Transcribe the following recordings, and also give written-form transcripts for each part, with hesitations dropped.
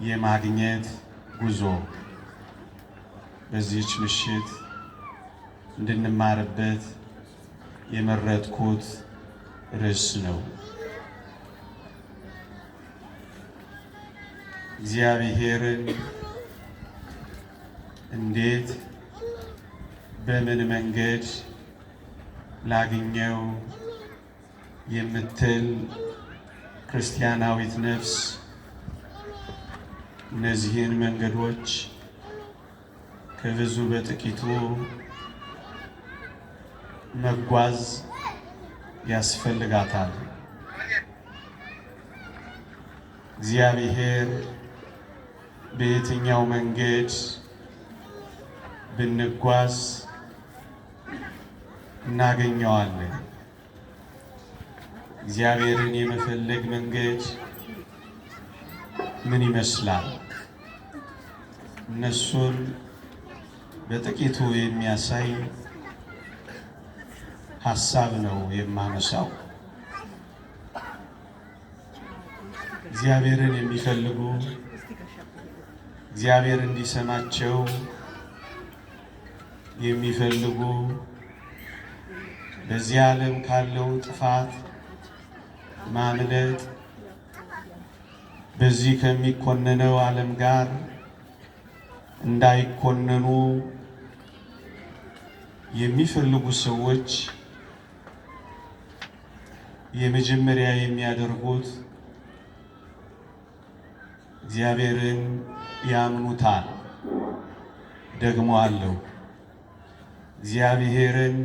የማግኘት ጉዞ በዚህች ምሽት እንድንማርበት የመረጥኩት ርዕስ ነው። እግዚአብሔርን እንዴት በምን መንገድ ላግኘው የምትል ክርስቲያናዊት ነፍስ እነዚህን መንገዶች ከብዙ በጥቂቱ መጓዝ ያስፈልጋታል። እግዚአብሔር በየትኛው መንገድ ብንጓዝ እናገኘዋለን? እግዚአብሔርን የመፈለግ መንገድ ምን ይመስላል? እነሱን በጥቂቱ የሚያሳይ ሐሳብ ነው የማነሳው። እግዚአብሔርን የሚፈልጉ እግዚአብሔር እንዲሰማቸው የሚፈልጉ በዚህ ዓለም ካለው ጥፋት ማምለጥ በዚህ ከሚኮነነው ዓለም ጋር እንዳይኮነኑ የሚፈልጉ ሰዎች የመጀመሪያ የሚያደርጉት እግዚአብሔርን ያምኑታል። ደግሞ አለው እግዚአብሔርን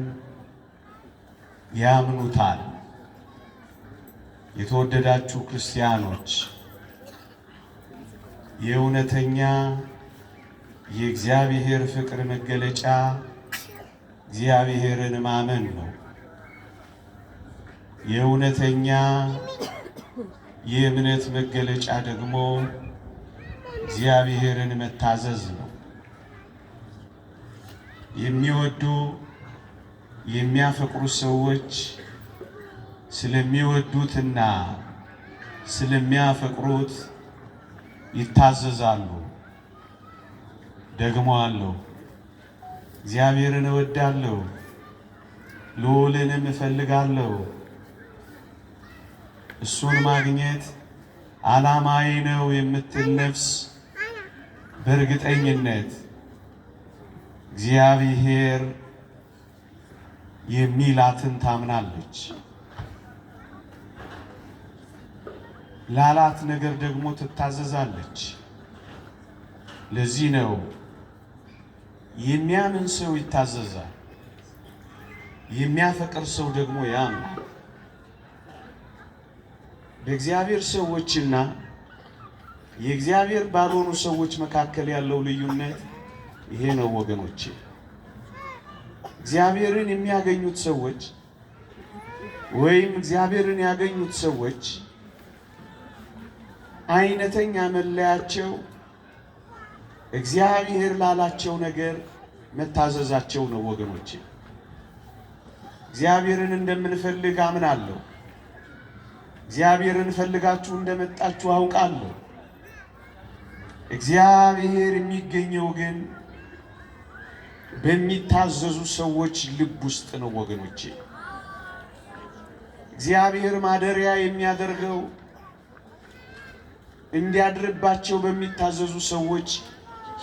ያምኑታል። የተወደዳችሁ ክርስቲያኖች የእውነተኛ የእግዚአብሔር ፍቅር መገለጫ እግዚአብሔርን ማመን ነው። የእውነተኛ የእምነት መገለጫ ደግሞ እግዚአብሔርን መታዘዝ ነው። የሚወዱ የሚያፈቅሩ ሰዎች ስለሚወዱትና ስለሚያፈቅሩት ይታዘዛሉ። ደግሞ አለው እግዚአብሔርን እወዳለሁ ልዑልንም እፈልጋለሁ፣ እሱን ማግኘት ዓላማዬ ነው የምትል ነፍስ በእርግጠኝነት እግዚአብሔር የሚላትን ታምናለች። ላላት ነገር ደግሞ ትታዘዛለች። ለዚህ ነው የሚያምን ሰው ይታዘዛል፣ የሚያፈቅር ሰው ደግሞ ያምናል። በእግዚአብሔር ሰዎችና የእግዚአብሔር ባልሆኑ ሰዎች መካከል ያለው ልዩነት ይሄ ነው ወገኖቼ። እግዚአብሔርን የሚያገኙት ሰዎች ወይም እግዚአብሔርን ያገኙት ሰዎች አይነተኛ መለያቸው እግዚአብሔር ላላቸው ነገር መታዘዛቸው ነው ወገኖቼ። እግዚአብሔርን እንደምንፈልግ አምናለሁ። እግዚአብሔርን ፈልጋችሁ እንደመጣችሁ አውቃለሁ። እግዚአብሔር የሚገኘው ግን በሚታዘዙ ሰዎች ልብ ውስጥ ነው ወገኖቼ። እግዚአብሔር ማደሪያ የሚያደርገው እንዲያድርባቸው በሚታዘዙ ሰዎች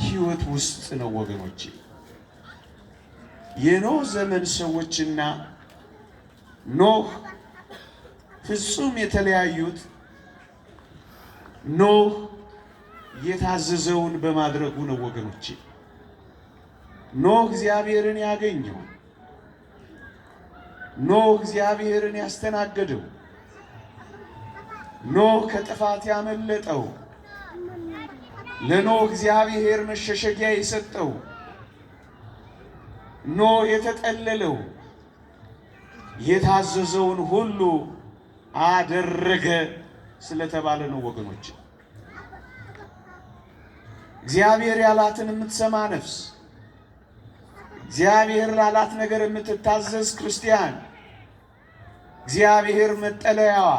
ሕይወት ውስጥ ነው ወገኖቼ። የኖህ ዘመን ሰዎችና ኖህ ፍጹም የተለያዩት ኖህ የታዘዘውን በማድረጉ ነው ወገኖቼ። ኖህ እግዚአብሔርን ያገኘው፣ ኖህ እግዚአብሔርን ያስተናገደው፣ ኖህ ከጥፋት ያመለጠው፣ ለኖህ እግዚአብሔር መሸሸጊያ የሰጠው፣ ኖህ የተጠለለው የታዘዘውን ሁሉ አደረገ ስለተባለ ነው ወገኖች። እግዚአብሔር ያላትን የምትሰማ ነፍስ፣ እግዚአብሔር ላላት ነገር የምትታዘዝ ክርስቲያን እግዚአብሔር መጠለያዋ፣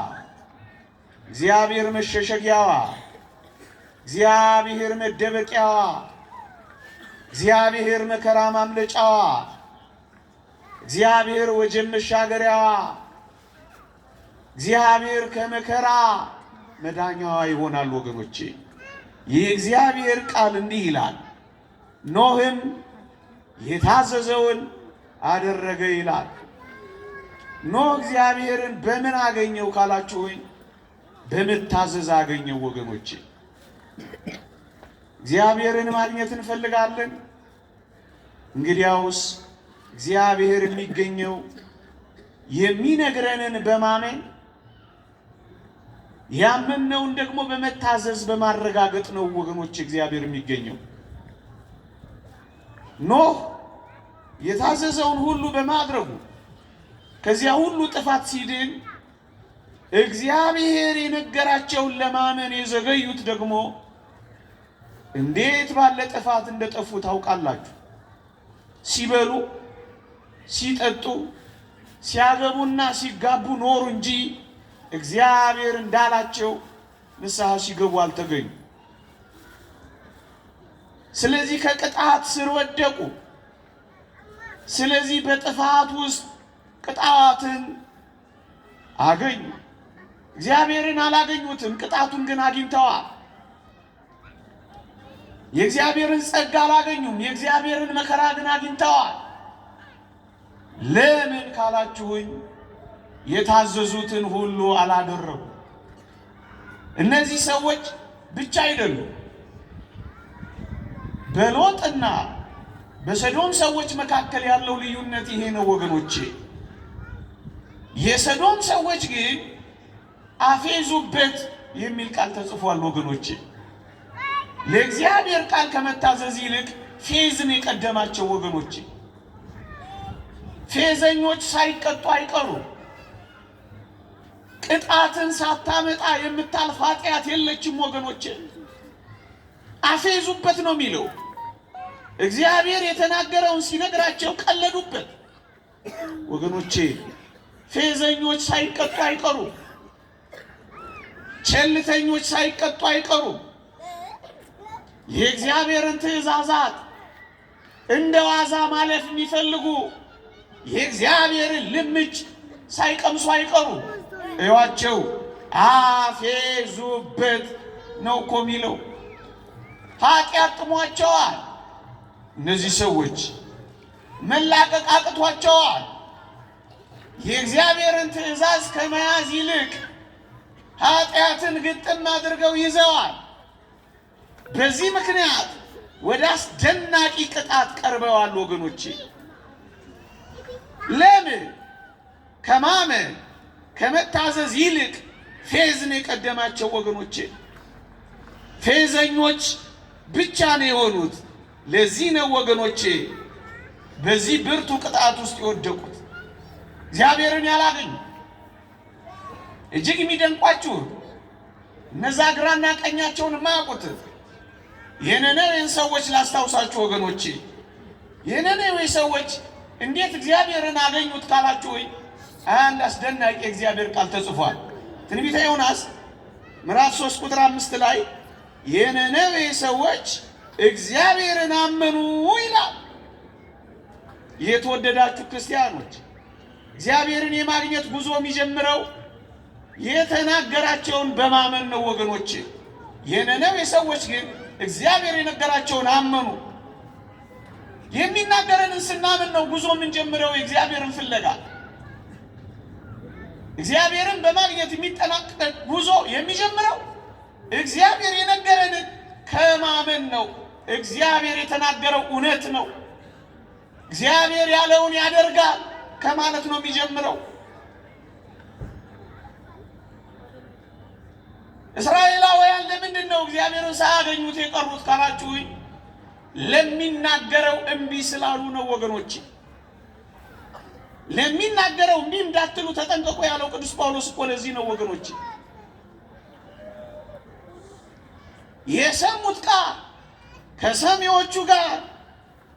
እግዚአብሔር መሸሸጊያዋ፣ እግዚአብሔር መደበቂያዋ፣ እግዚአብሔር መከራ ማምለጫዋ፣ እግዚአብሔር ወጀብ መሻገሪያዋ፣ እግዚአብሔር ከመከራ መዳኛዋ ይሆናል። ወገኖቼ የእግዚአብሔር ቃል እንዲህ ይላል፣ ኖህም የታዘዘውን አደረገ ይላል። ኖህ እግዚአብሔርን በምን አገኘው ካላችሁኝ፣ በመታዘዝ አገኘው። ወገኖቼ እግዚአብሔርን ማግኘት እንፈልጋለን። እንግዲያውስ እግዚአብሔር የሚገኘው የሚነግረንን በማመን ያመነውን ደግሞ በመታዘዝ በማረጋገጥ ነው። ወገኖች እግዚአብሔር የሚገኘው ኖህ የታዘዘውን ሁሉ በማድረጉ ከዚያ ሁሉ ጥፋት ሲድን፣ እግዚአብሔር የነገራቸውን ለማመን የዘገዩት ደግሞ እንዴት ባለ ጥፋት እንደጠፉ ታውቃላችሁ። ሲበሉ ሲጠጡ ሲያገቡና ሲጋቡ ኖሩ እንጂ እግዚአብሔር እንዳላቸው ንስሐ ሲገቡ አልተገኙ። ስለዚህ ከቅጣት ስር ወደቁ። ስለዚህ በጥፋት ውስጥ ቅጣትን አገኙ። እግዚአብሔርን አላገኙትም፣ ቅጣቱን ግን አግኝተዋል። የእግዚአብሔርን ጸጋ አላገኙም፣ የእግዚአብሔርን መከራ ግን አግኝተዋል። ለምን ካላችሁኝ፣ የታዘዙትን ሁሉ አላደረጉ። እነዚህ ሰዎች ብቻ አይደሉም። በሎጥና በሰዶም ሰዎች መካከል ያለው ልዩነት ይሄ ነው ወገኖቼ። የሰዶም ሰዎች ግን አፌዙበት የሚል ቃል ተጽፏል ወገኖቼ። ለእግዚአብሔር ቃል ከመታዘዝ ይልቅ ፌዝን የቀደማቸው ወገኖቼ። ፌዘኞች ሳይቀጡ አይቀሩ። ቅጣትን ሳታመጣ የምታልፍ ኃጢአት የለችም ወገኖቼ። አፌዙበት ነው የሚለው። እግዚአብሔር የተናገረውን ሲነግራቸው ቀለዱበት ወገኖቼ። ፌዘኞች ሳይቀጡ አይቀሩ። ቸልተኞች ሳይቀጡ አይቀሩ። የእግዚአብሔርን ትእዛዛት እንደ ዋዛ ማለፍ የሚፈልጉ የእግዚአብሔርን ልምጭ ሳይቀምሱ አይቀሩ። እዩዋቸው፣ አፌዙበት ነው እኮ የሚለው። ኃጢአት ጥሟቸዋል። እነዚህ ሰዎች መላቀቅ አቅቷቸዋል። የእግዚአብሔርን ትእዛዝ ከመያዝ ይልቅ ኃጢአትን ግጥም አድርገው ይዘዋል። በዚህ ምክንያት ወደ አስደናቂ ቅጣት ቀርበዋል ወገኖቼ። ለምን? ከማመን ከመታዘዝ ይልቅ ፌዝን የቀደማቸው ወገኖቼ። ፌዘኞች ብቻ ነው የሆኑት። ለዚህ ነው ወገኖቼ በዚህ ብርቱ ቅጣት ውስጥ የወደቁት፣ እግዚአብሔርን ያላገኙ። እጅግ የሚደንቋችሁ እነዛ ግራና ቀኛቸውን የማያውቁት የነነዌን ሰዎች ላስታውሳችሁ ወገኖቼ። የነነዌ ሰዎች እንዴት እግዚአብሔርን አገኙት ካላችሁ፣ አንድ አስደናቂ የእግዚአብሔር ቃል ተጽፏል። ትንቢተ ዮናስ ምዕራፍ 3 ቁጥር 5 ላይ የነነዌ ሰዎች እግዚአብሔርን አመኑ ይላል። የተወደዳችሁ ክርስቲያኖች፣ እግዚአብሔርን የማግኘት ጉዞ የሚጀምረው የተናገራቸውን በማመን ነው ወገኖቼ። የነነዌ ሰዎች ግን እግዚአብሔር የነገራቸውን አመኑ። የሚናገረንን ስናምን ነው ጉዞ የምንጀምረው የእግዚአብሔርን ፍለጋ። እግዚአብሔርን በማግኘት የሚጠናቀቅ ጉዞ የሚጀምረው እግዚአብሔር የነገረንን ከማመን ነው። እግዚአብሔር የተናገረው እውነት ነው፣ እግዚአብሔር ያለውን ያደርጋል ከማለት ነው የሚጀምረው። እስራኤላውያን ለምንድን ነው እግዚአብሔርን ሳያገኙት የቀሩት ካላችሁኝ፣ ለሚናገረው እምቢ ስላሉ ነው ወገኖቼ። ለሚናገረው እምቢ እንዳትሉ ተጠንቀቁ ያለው ቅዱስ ጳውሎስ እኮ ለዚህ ነው ወገኖቼ። የሰሙት ቃል ከሰሚዎቹ ጋር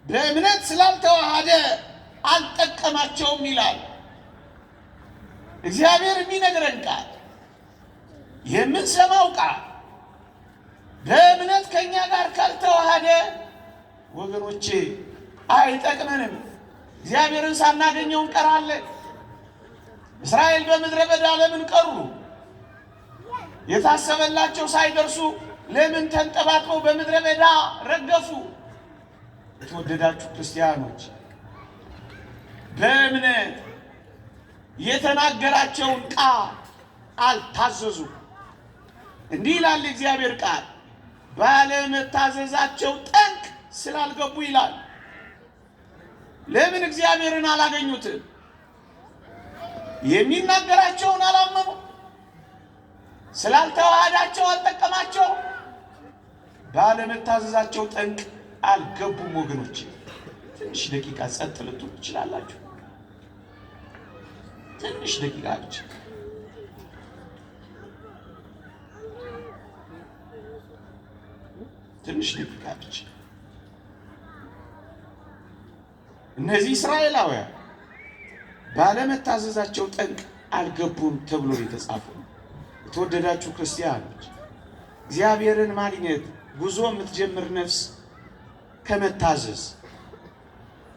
በእምነት ስላልተዋሃደ አልጠቀማቸውም ይላል። እግዚአብሔር የሚነግረን ቃል የምንሰማው ቃል በእምነት ከኛ ጋር ካልተዋሃደ ወገኖቼ አይጠቅመንም። እግዚአብሔርን ሳናገኘው እንቀራለን። እስራኤል በምድረ በዳ ለምን ቀሩ? የታሰበላቸው ሳይደርሱ ለምን ተንጠባጥበው በምድረ በዳ ረገፉ? የተወደዳችሁ ክርስቲያኖች በእምነት የተናገራቸውን ቃል አልታዘዙ። እንዲህ ይላል እግዚአብሔር ቃል፣ ባለመታዘዛቸው ጠንቅ ስላልገቡ ይላል። ለምን እግዚአብሔርን አላገኙትም? የሚናገራቸውን አላመኑ። ስላልተዋሃዳቸው አልጠቀማቸው። ባለመታዘዛቸው ጠንቅ አልገቡም። ወገኖች ትንሽ ደቂቃ ጸጥ ልትሉ ትችላላችሁ? ትንሽ ደቂቃ ብቻ። ትንሽ ደቂቃ ብቻ። እነዚህ እስራኤላውያን ባለመታዘዛቸው ጠንቅ አልገቡም ተብሎ የተጻፈው። የተወደዳችሁ ክርስቲያኖች እግዚአብሔርን ማግኘት ጉዞ የምትጀምር ነፍስ ከመታዘዝ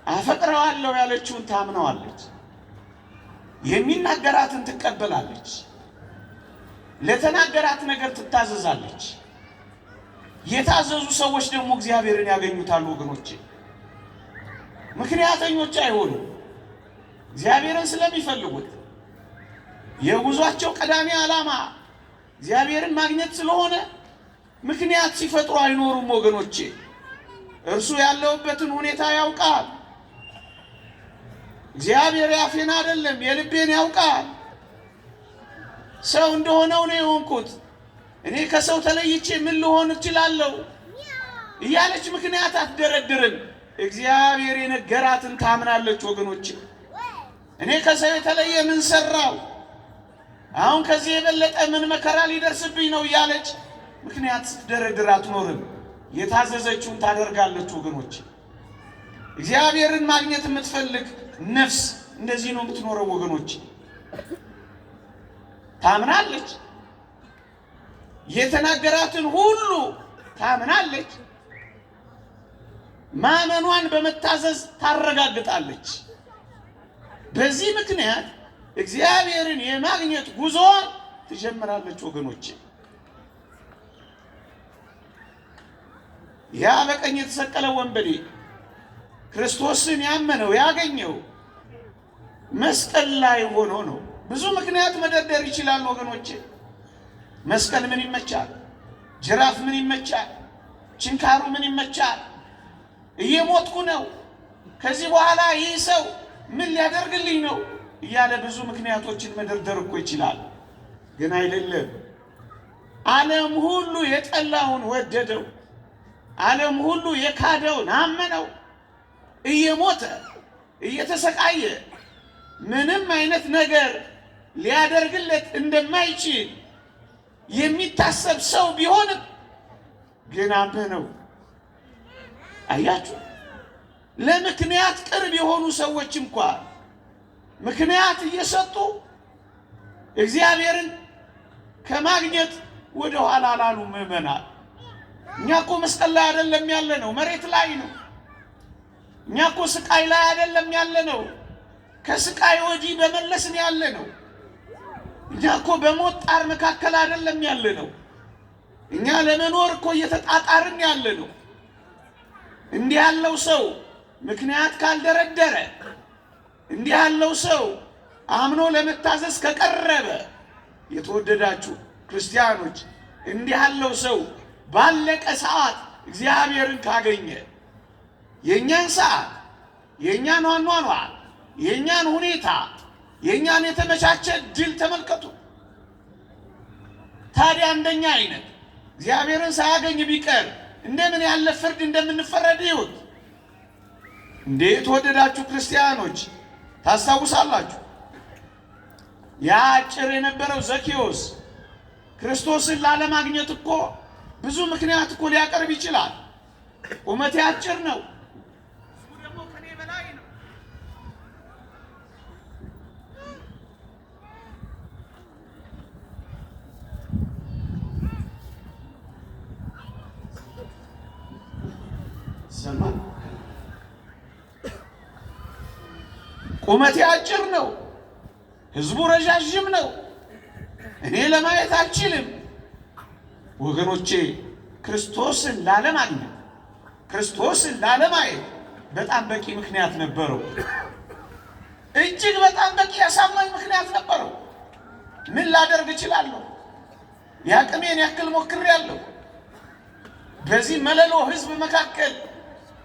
አፈቅረዋለሁ ያለችውን ታምነዋለች። የሚናገራትን ትቀበላለች። ለተናገራት ነገር ትታዘዛለች። የታዘዙ ሰዎች ደግሞ እግዚአብሔርን ያገኙታል። ወገኖቼ ምክንያተኞች አይሆኑ። እግዚአብሔርን ስለሚፈልጉት የጉዟቸው ቀዳሚ ዓላማ እግዚአብሔርን ማግኘት ስለሆነ ምክንያት ሲፈጥሩ አይኖሩም። ወገኖቼ እርሱ ያለውበትን ሁኔታ ያውቃል። እግዚአብሔር ያፌን አይደለም የልቤን ያውቃል። ሰው እንደሆነው ነው የሆንኩት፣ እኔ ከሰው ተለይቼ ምን ልሆን እችላለሁ እያለች ምክንያት አትደረድርም። እግዚአብሔር የነገራትን ታምናለች። ወገኖቼ እኔ ከሰው የተለየ ምን ሰራው፣ አሁን ከዚህ የበለጠ ምን መከራ ሊደርስብኝ ነው እያለች ምክንያት ስትደረድር አትኖርም። የታዘዘችውን ታደርጋለች። ወገኖቼ እግዚአብሔርን ማግኘት የምትፈልግ ነፍስ እንደዚህ ነው የምትኖረው። ወገኖቼ ታምናለች። የተናገራትን ሁሉ ታምናለች። ማመኗን በመታዘዝ ታረጋግጣለች። በዚህ ምክንያት እግዚአብሔርን የማግኘት ጉዞዋን ትጀምራለች። ወገኖቼ ያ በቀኝ የተሰቀለው ወንበዴ ክርስቶስን ያመነው ያገኘው መስቀል ላይ ሆኖ ነው። ብዙ ምክንያት መደርደር ይችላል። ወገኖቼ መስቀል ምን ይመቻል? ጅራፍ ምን ይመቻል? ችንካሩ ምን ይመቻል? እየሞትኩ ነው፣ ከዚህ በኋላ ይህ ሰው ምን ሊያደርግልኝ ነው እያለ ብዙ ምክንያቶችን መደርደር እኮ ይችላል። ግን አይደለም። ዓለም ሁሉ የጠላውን ወደደው። ዓለም ሁሉ የካደውን አመነው። እየሞተ እየተሰቃየ ምንም አይነት ነገር ሊያደርግለት እንደማይችል የሚታሰብ ሰው ቢሆንም ግን አመነው። አያችሁ፣ ለምክንያት ቅርብ የሆኑ ሰዎች እንኳን ምክንያት እየሰጡ እግዚአብሔርን ከማግኘት ወደ ኋላ ላሉ ምዕመናን። እኛ እኮ መስቀል ላይ አይደለም ያለ ነው፣ መሬት ላይ ነው። እኛ እኮ ስቃይ ላይ አይደለም ያለ ነው፣ ከስቃይ ወዲህ በመለስን ያለ ነው። እኛ እኮ በሞት ጣር መካከል አይደለም ያለ ነው። እኛ ለመኖር እኮ እየተጣጣርን ያለ ነው። እንዲህ ያለው ሰው ምክንያት ካልደረደረ፣ እንዲህ ያለው ሰው አምኖ ለመታዘዝ ከቀረበ፣ የተወደዳችሁ ክርስቲያኖች እንዲህ ያለው ሰው ባለቀ ሰዓት እግዚአብሔርን ካገኘ የኛን ሰዓት፣ የኛን አኗኗር፣ የኛን ሁኔታ፣ የኛን የተመቻቸ ድል ተመልከቱ። ታዲያ እንደኛ አይነት እግዚአብሔርን ሳያገኝ ቢቀር እንደምን ያለ ፍርድ እንደምንፈረድ ይሁት። እንዴት ወደዳችሁ ክርስቲያኖች ታስታውሳላችሁ? ያ አጭር የነበረው ዘኬዎስ ክርስቶስን ላለማግኘት እኮ ብዙ ምክንያት እኮ ሊያቀርብ ይችላል። ቁመቴ አጭር ነው፣ እሱ ደግሞ ከኔ በላይ ነው። ይሰማል። ቁመቴ አጭር ነው፣ ህዝቡ ረዣዥም ነው፣ እኔ ለማየት አልችልም። ወገኖቼ ክርስቶስን ላለማግኘት ክርስቶስን ላለማየት በጣም በቂ ምክንያት ነበረው። እጅግ በጣም በቂ ያሳማኝ ምክንያት ነበረው። ምን ላደርግ እችላለሁ? የአቅሜን ያክል ሞክሬያለሁ። በዚህ መለሎ ህዝብ መካከል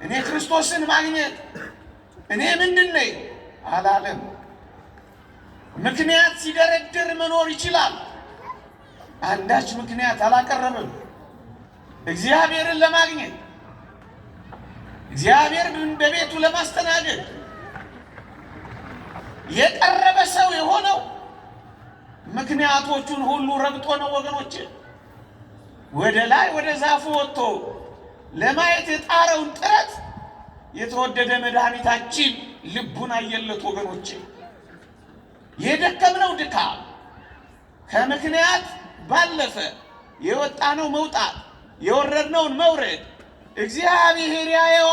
እኔ ክርስቶስን ማግኘት እኔ ምንድን ነኝ አላለም። ምክንያት ሲደረድር መኖር ይችላል። አንዳች ምክንያት አላቀረበም። እግዚአብሔርን ለማግኘት እግዚአብሔርን በቤቱ ለማስተናገድ የቀረበ ሰው የሆነው ምክንያቶቹን ሁሉ ረግጦ ነው ወገኖቼ። ወደ ላይ ወደ ዛፉ ወጥቶ ለማየት የጣረውን ጥረት የተወደደ መድኃኒታችን ልቡን አየለት ወገኖቼ። የደከምነው ድካም ከምክንያት ባለፈ የወጣነው መውጣት የወረድነውን መውረድ እግዚአብሔር ያየዋ።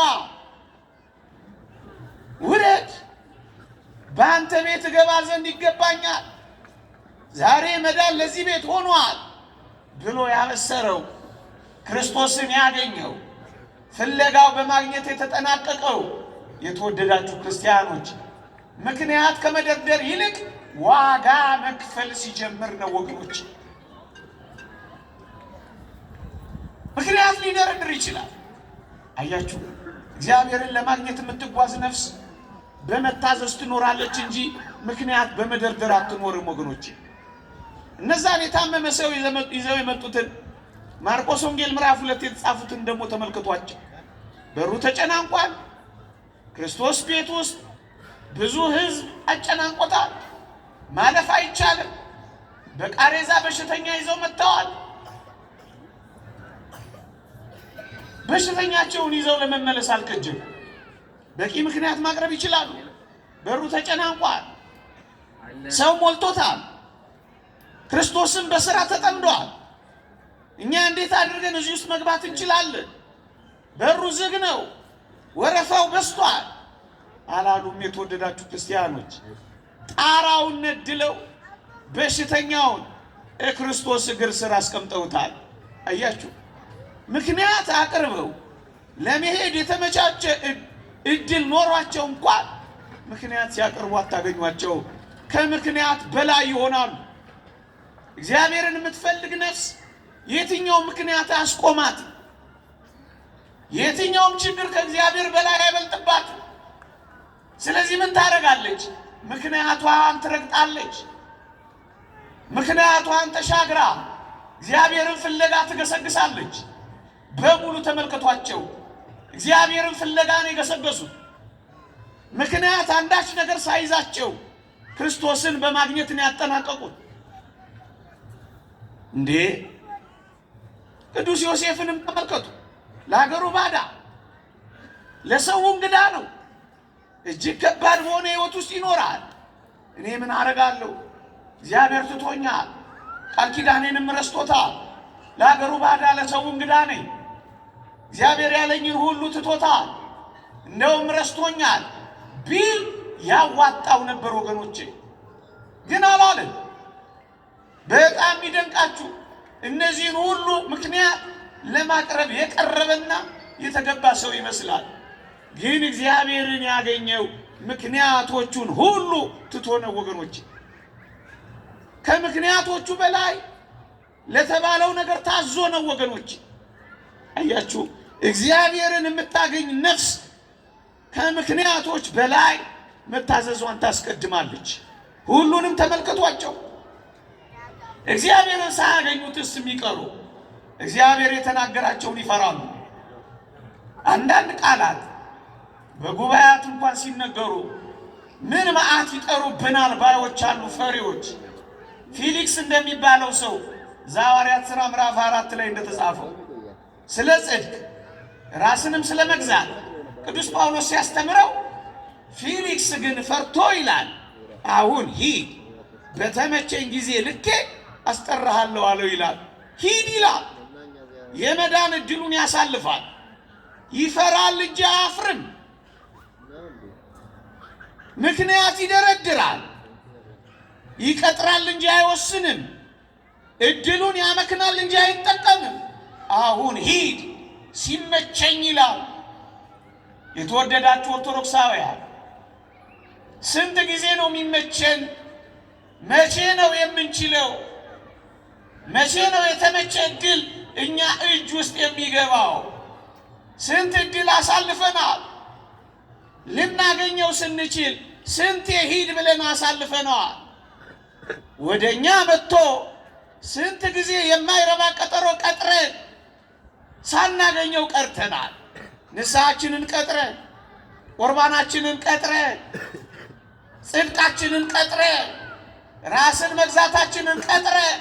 ውረድ፣ በአንተ ቤት እገባ ዘንድ ይገባኛል፣ ዛሬ መዳን ለዚህ ቤት ሆኗል ብሎ ያበሰረው ክርስቶስን ያገኘው ፍለጋው በማግኘት የተጠናቀቀው የተወደዳችሁ ክርስቲያኖች ምክንያት ከመደርደር ይልቅ ዋጋ መክፈል ሲጀምር ነው ወገኖች። ምክንያት ሊደረድር ይችላል። አያችሁ፣ እግዚአብሔርን ለማግኘት የምትጓዝ ነፍስ በመታዘዝ ትኖራለች እንጂ ምክንያት በመደርደር አትኖርም ወገኖች። እነዛን የታመመ ሰው ይዘው የመጡትን ማርቆስ ወንጌል ምዕራፍ 2 የተጻፉትን ደግሞ ተመልከቷቸው። በሩ ተጨናንቋል። ክርስቶስ ቤት ውስጥ ብዙ ሕዝብ አጨናንቆታል። ማለፍ አይቻልም። በቃሬዛ በሽተኛ ይዘው መጥተዋል። በሽተኛቸውን ይዘው ለመመለስ አልከጀሉ። በቂ ምክንያት ማቅረብ ይችላሉ። በሩ ተጨናንቋል። ሰው ሞልቶታል። ክርስቶስም በሥራ ተጠምዷል። እኛ እንዴት አድርገን እዚህ ውስጥ መግባት እንችላለን? በሩ ዝግ ነው፣ ወረፋው በስቷል አላሉም? የተወደዳችሁ ክርስቲያኖች ጣራውን ነድለው በሽተኛውን ክርስቶስ እግር ስር አስቀምጠውታል። አያችሁ፣ ምክንያት አቅርበው ለመሄድ የተመቻቸ እድል ኖሯቸው እንኳን ምክንያት ሲያቀርቡ አታገኟቸው። ከምክንያት በላይ ይሆናሉ። እግዚአብሔርን የምትፈልግ ነፍስ የትኛው ምክንያት አስቆማት? የትኛውም ችግር ከእግዚአብሔር በላይ አይበልጥባት። ስለዚህ ምን ታደርጋለች? ምክንያቷን ትረግጣለች። ምክንያቷን ተሻግራ እግዚአብሔርን ፍለጋ ትገሰግሳለች። በሙሉ ተመልከቷቸው፣ እግዚአብሔርን ፍለጋ ነው የገሰገሱት። ምክንያት አንዳች ነገር ሳይዛቸው ክርስቶስን በማግኘት ነው ያጠናቀቁት። እንዴ ቅዱስ ዮሴፍንም ተመልከቱ። ለሀገሩ ባዳ፣ ለሰው እንግዳ ነው። እጅግ ከባድ በሆነ ሕይወት ውስጥ ይኖራል። እኔ ምን አረጋለሁ? እግዚአብሔር ትቶኛል፣ ቃል ኪዳኔንም ረስቶታል። ለሀገሩ ባዳ፣ ለሰው እንግዳ ነኝ። እግዚአብሔር ያለኝን ሁሉ ትቶታል፣ እንደውም ረስቶኛል ቢል ያዋጣው ነበር ወገኖቼ። ግን አላለም። በጣም ይደንቃችሁ፣ እነዚህን ሁሉ ምክንያት ለማቅረብ የቀረበና የተገባ ሰው ይመስላል። ግን እግዚአብሔርን ያገኘው ምክንያቶቹን ሁሉ ትቶ ነው ወገኖቼ። ከምክንያቶቹ በላይ ለተባለው ነገር ታዞ ነው ወገኖቼ። አያችሁ፣ እግዚአብሔርን የምታገኝ ነፍስ ከምክንያቶች በላይ መታዘዟን ታስቀድማለች። ሁሉንም ተመልከቷቸው። እግዚአብሔርን ሳያገኙትስ የሚቀሩ እግዚአብሔር የተናገራቸውን ይፈራሉ። አንዳንድ ቃላት በጉባኤያት እንኳን ሲነገሩ ምን መዓት ይጠሩብናል ባዮች አሉ፣ ፈሪዎች። ፊሊክስ እንደሚባለው ሰው ዘሐዋርያት ሥራ ምዕራፍ 4 ላይ እንደተጻፈው ስለ ጽድቅ ራስንም ስለ መግዛት ቅዱስ ጳውሎስ ሲያስተምረው፣ ፊሊክስ ግን ፈርቶ ይላል አሁን ሂድ በተመቸኝ ጊዜ ልኬ አስጠራሃለሁ አለው ይላል። ሂድ ይላል። የመዳን እድሉን ያሳልፋል። ይፈራል እንጂ አያፍርም። ምክንያት ይደረድራል። ይቀጥራል እንጂ አይወስንም። እድሉን ያመክናል እንጂ አይጠቀምም። አሁን ሂድ ሲመቸኝ ይላል። የተወደዳችሁ ኦርቶዶክሳውያን ስንት ጊዜ ነው የሚመቸን? መቼ ነው የምንችለው? መቼ ነው የተመቸ እድል እኛ እጅ ውስጥ የሚገባው? ስንት እድል አሳልፈናል። ልናገኘው ስንችል ስንት ሂድ ብለን አሳልፈናል። ወደኛ መጥቶ ስንት ጊዜ የማይረባ ቀጠሮ ቀጥረን ሳናገኘው ቀርተናል። ንስሐችንን ቀጥረን፣ ቁርባናችንን ቀጥረን፣ ጽድቃችንን ቀጥረን፣ ራስን መግዛታችንን ቀጥረን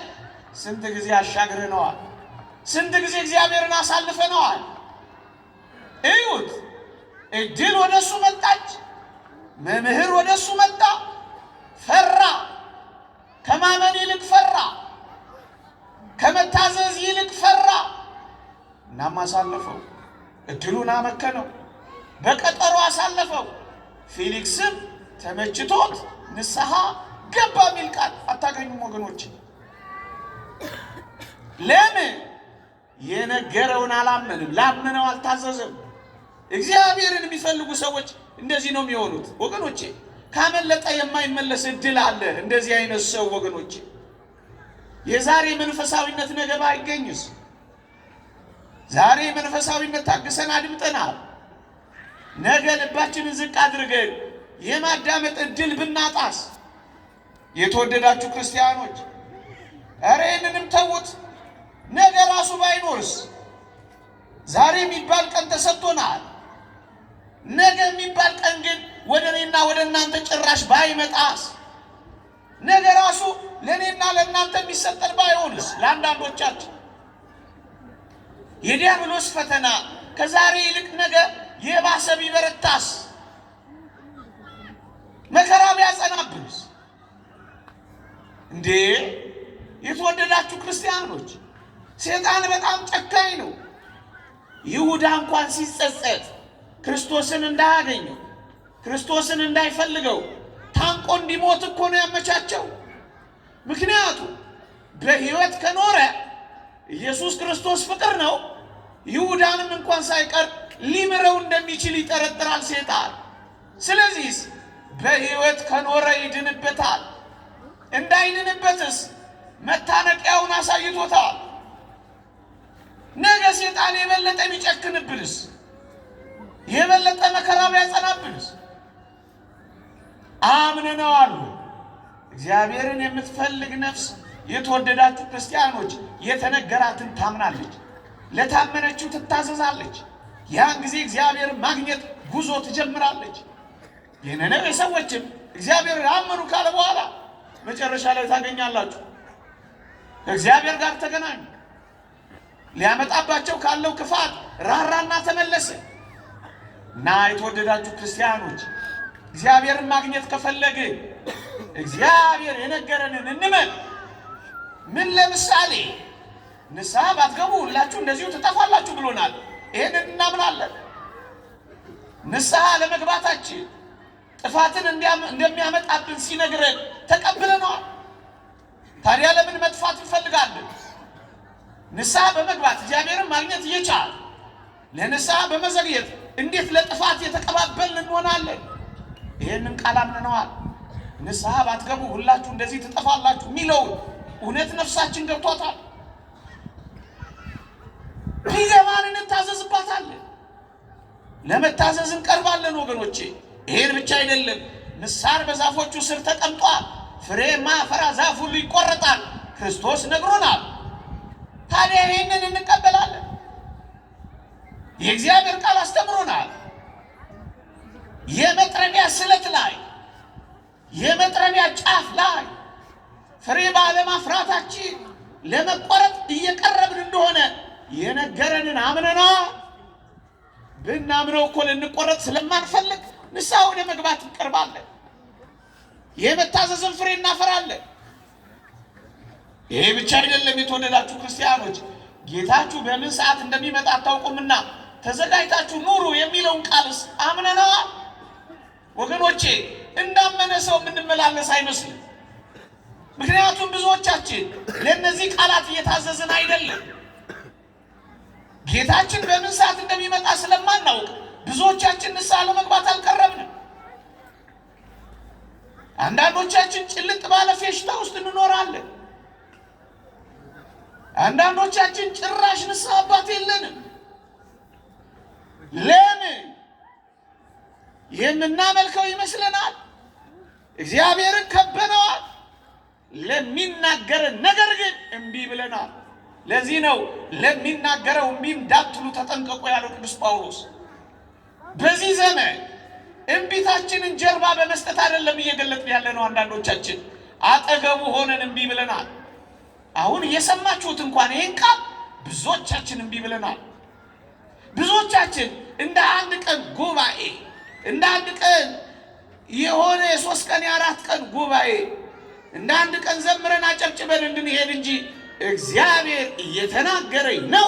ስንት ጊዜ አሻግረነዋል። ስንት ጊዜ እግዚአብሔርን አሳልፈነዋል። እዩት። እድል ወደሱ መጣች። መምህር ወደሱ መጣ። ፈራ። ከማመን ይልቅ ፈራ። ከመታዘዝ ይልቅ ፈራ። እናም አሳለፈው። እድሉን አመከነው። በቀጠሮ አሳለፈው። ፊሊክስም ተመችቶት ንስሐ ገባ የሚል ቃል አታገኙም ወገኖች። ለምን? የነገረውን አላመንም። ላመነው አልታዘዘም። እግዚአብሔርን የሚፈልጉ ሰዎች እንደዚህ ነው የሚሆኑት ወገኖቼ። ካመለጠ የማይመለስ እድል አለ። እንደዚህ አይነት ሰው ወገኖቼ የዛሬ መንፈሳዊነት ነገ ባይገኝስ? ዛሬ መንፈሳዊነት ታግሰን አድምጠናል። ነገ ልባችንን ዝቅ አድርገን የማዳመጥ እድል ብናጣስ? የተወደዳችሁ ክርስቲያኖች ኧረ ይህንንም ተዉት። ነገ ራሱ ባይኖርስ? ዛሬ የሚባል ቀን ተሰጥቶናል። ነገ የሚባል ቀን ግን ወደ እኔና ወደ እናንተ ጭራሽ ባይመጣስ? ነገ ራሱ ለእኔና ለእናንተ የሚሰጠን ባይሆንስ? ለአንዳንዶቻችን የዲያብሎስ ፈተና ከዛሬ ይልቅ ነገ የባሰ ቢበረታስ? መከራ ቢያጸናብንስ? እንዴ የተወደዳችሁ ክርስቲያኖች ሰይጣን በጣም ጨካኝ ነው። ይሁዳ እንኳን ሲጸጸት ክርስቶስን እንዳያገኘው፣ ክርስቶስን እንዳይፈልገው ታንቆ እንዲሞት እኮ ነው ያመቻቸው። ምክንያቱም በሕይወት ከኖረ ኢየሱስ ክርስቶስ ፍቅር ነው። ይሁዳንም እንኳን ሳይቀር ሊምረው እንደሚችል ይጠረጥራል ሰይጣን። ስለዚህ በሕይወት ከኖረ ይድንበታል። እንዳይድንበትስ መታነቂያውን አሳይቶታል። ነገ ሰይጣን የበለጠ ቢጨክንብንስ? የበለጠ መከራ ቢያጸናብንስ? አምነነዋል። እግዚአብሔርን የምትፈልግ ነፍስ የተወደዳችሁ ክርስቲያኖች የተነገራትን ታምናለች፣ ለታመነችው ትታዘዛለች። ያን ጊዜ እግዚአብሔርን ማግኘት ጉዞ ትጀምራለች። የነነዌ ሰዎችም እግዚአብሔርን አመኑ ካለ በኋላ መጨረሻ ላይ ታገኛላችሁ ከእግዚአብሔር ጋር ተገናኙ። ሊያመጣባቸው ካለው ክፋት ራራና ተመለሰ። እና የተወደዳችሁ ክርስቲያኖች እግዚአብሔርን ማግኘት ከፈለገ እግዚአብሔር የነገረንን እንመን። ምን ለምሳሌ ንስሐ ባትገቡ ሁላችሁ እንደዚሁ ትጠፋላችሁ ብሎናል። ይሄንን እናምናለን። ንስሐ ለመግባታችን ጥፋትን እንደሚያመጣብን ሲነግረን ተቀብለነዋል። ታዲያ ለምን መጥፋት እንፈልጋለን? ንስሐ በመግባት እግዚአብሔርን ማግኘት እየቻል ለንስሐ በመዘግየት እንዴት ለጥፋት የተቀባበልን እንሆናለን? ይሄንን ቃል አምነነዋል። ንስሐ ባትገቡ ሁላችሁ እንደዚህ ትጠፋላችሁ የሚለው እውነት ነፍሳችን ገብቷታል። ቢገባን እንታዘዝባታለን፣ ለመታዘዝ እንቀርባለን ወገኖቼ። ይሄን ብቻ አይደለም፣ ምሳር በዛፎቹ ስር ተቀምጧል፣ ፍሬ የማያፈራ ዛፍ ሁሉ ይቆረጣል ክርስቶስ ነግሮናል። ታዲያ ይሄንን እንቀበላለን። የእግዚአብሔር ቃል አስተምሮናል። የመጥረቢያ ስለት ላይ የመጥረቢያ ጫፍ ላይ ፍሬ ባለማፍራታችን ለመቆረጥ እየቀረብን እንደሆነ የነገረንን አምነና ብናምነው እኮ ልንቆረጥ ስለማንፈልግ ንስሐ ወደ መግባት እንቀርባለን። የመታዘዝን ፍሬ እናፈራለን። ይሄ ብቻ አይደለም የተወደዳችሁ ክርስቲያኖች፣ ጌታችሁ በምን ሰዓት እንደሚመጣ አታውቁምና ተዘጋጅታችሁ ኑሩ የሚለውን ቃልስ አምነናል? ወገኖቼ እንዳመነ ሰው የምንመላለስ አይመስልም። ምክንያቱም ብዙዎቻችን ለነዚህ ቃላት እየታዘዝን አይደለም። ጌታችን በምን ሰዓት እንደሚመጣ ስለማናውቅ ብዙዎቻችን ንስሐ ለመግባት አልቀረብንም። አንዳንዶቻችን ጭልጥ ባለ ፌሽታ ውስጥ እንኖራለን። አንዳንዶቻችን ጭራሽ ንስሐ አባት የለንም። ለምን? የምናመልከው ይመስለናል። እግዚአብሔርን ከበነዋል። ለሚናገረን ነገር ግን እምቢ ብለናል። ለዚህ ነው ለሚናገረው እምቢ እንዳትሉ ተጠንቀቁ ያለው ቅዱስ ጳውሎስ። በዚህ ዘመን እምቢታችንን ጀርባ በመስጠት አይደለም እየገለጥን ያለነው። አንዳንዶቻችን አጠገቡ ሆነን እምቢ ብለናል። አሁን እየሰማችሁት እንኳን ይሄን ቃል ብዙዎቻችን እምቢ ብለናል። ብዙዎቻችን እንደ አንድ ቀን ጉባኤ፣ እንደ አንድ ቀን የሆነ የ3 ቀን የ4 ቀን ጉባኤ እንደ አንድ ቀን ዘምረን አጨብጭበን እንድንሄድ እንጂ እግዚአብሔር እየተናገረኝ ነው፣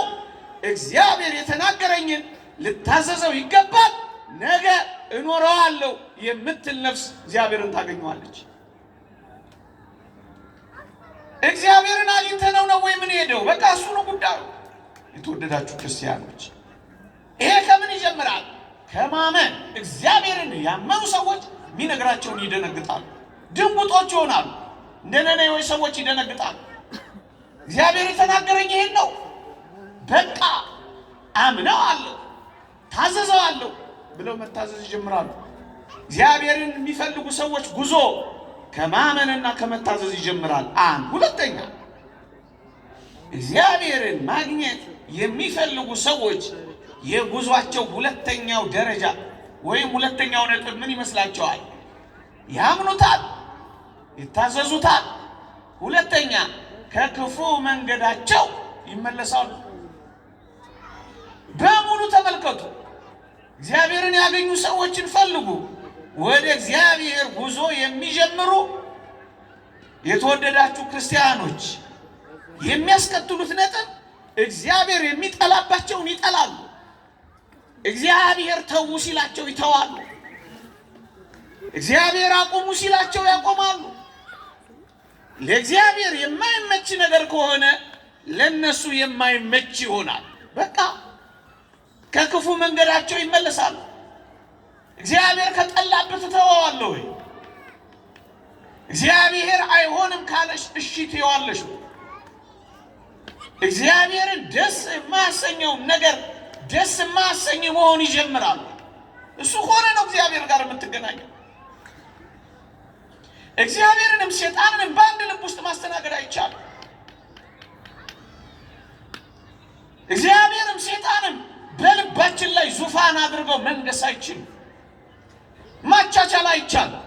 እግዚአብሔር የተናገረኝን ልታዘዘው ይገባል፣ ነገ እኖረዋለሁ የምትል ነፍስ እግዚአብሔርን ታገኘዋለች። እግዚአብሔርን አግኝተነው ነው ወይ ምን ሄደው? በቃ እሱ ነው ጉዳዩ። የተወደዳችሁ ክርስቲያኖች ይሄ ከምን ይጀምራል? ከማመን። እግዚአብሔርን ያመኑ ሰዎች የሚነግራቸውን ይደነግጣሉ፣ ድንጉጦች ይሆናሉ። እንደ ነነዌ ሰዎች ይደነግጣሉ። እግዚአብሔር የተናገረኝ ይሄን ነው፣ በቃ አምነዋለሁ፣ ታዘዘዋለሁ ብለው መታዘዝ ይጀምራሉ። እግዚአብሔርን የሚፈልጉ ሰዎች ጉዞ ከማመንና ከመታዘዝ ይጀምራል። አንድ ሁለተኛ፣ እግዚአብሔርን ማግኘት የሚፈልጉ ሰዎች የጉዟቸው ሁለተኛው ደረጃ ወይም ሁለተኛው ነጥብ ምን ይመስላችኋል? ያምኑታል፣ ይታዘዙታል። ሁለተኛ ከክፉ መንገዳቸው ይመለሳሉ። በሙሉ ተመልከቱ። እግዚአብሔርን ያገኙ ሰዎችን ፈልጉ። ወደ እግዚአብሔር ጉዞ የሚጀምሩ የተወደዳችሁ ክርስቲያኖች የሚያስከትሉት ነጥብ እግዚአብሔር የሚጠላባቸውን ይጠላሉ። እግዚአብሔር ተዉ ሲላቸው ይተዋሉ። እግዚአብሔር አቁሙ ሲላቸው ያቆማሉ። ለእግዚአብሔር የማይመች ነገር ከሆነ ለነሱ የማይመች ይሆናል። በቃ ከክፉ መንገዳቸው ይመለሳሉ። እግዚአብሔር ከጠላበት ትተዋለህ ወይ? እግዚአብሔር አይሆንም ካለሽ እሺ ትይዋለሽ? እግዚአብሔርን ደስ የማያሰኘው ነገር ደስ የማያሰኝ መሆን ይጀምራል። እሱ ሆነ ነው እግዚአብሔር ጋር የምትገናኘው። እግዚአብሔርንም ሸይጣንንም በአንድ ልብ ውስጥ ማስተናገድ አይቻልም። እግዚአብሔርም ሸይጣንም በልባችን ላይ ዙፋን አድርገው መንገስ አይችልም። ማቻቻል አይቻልም።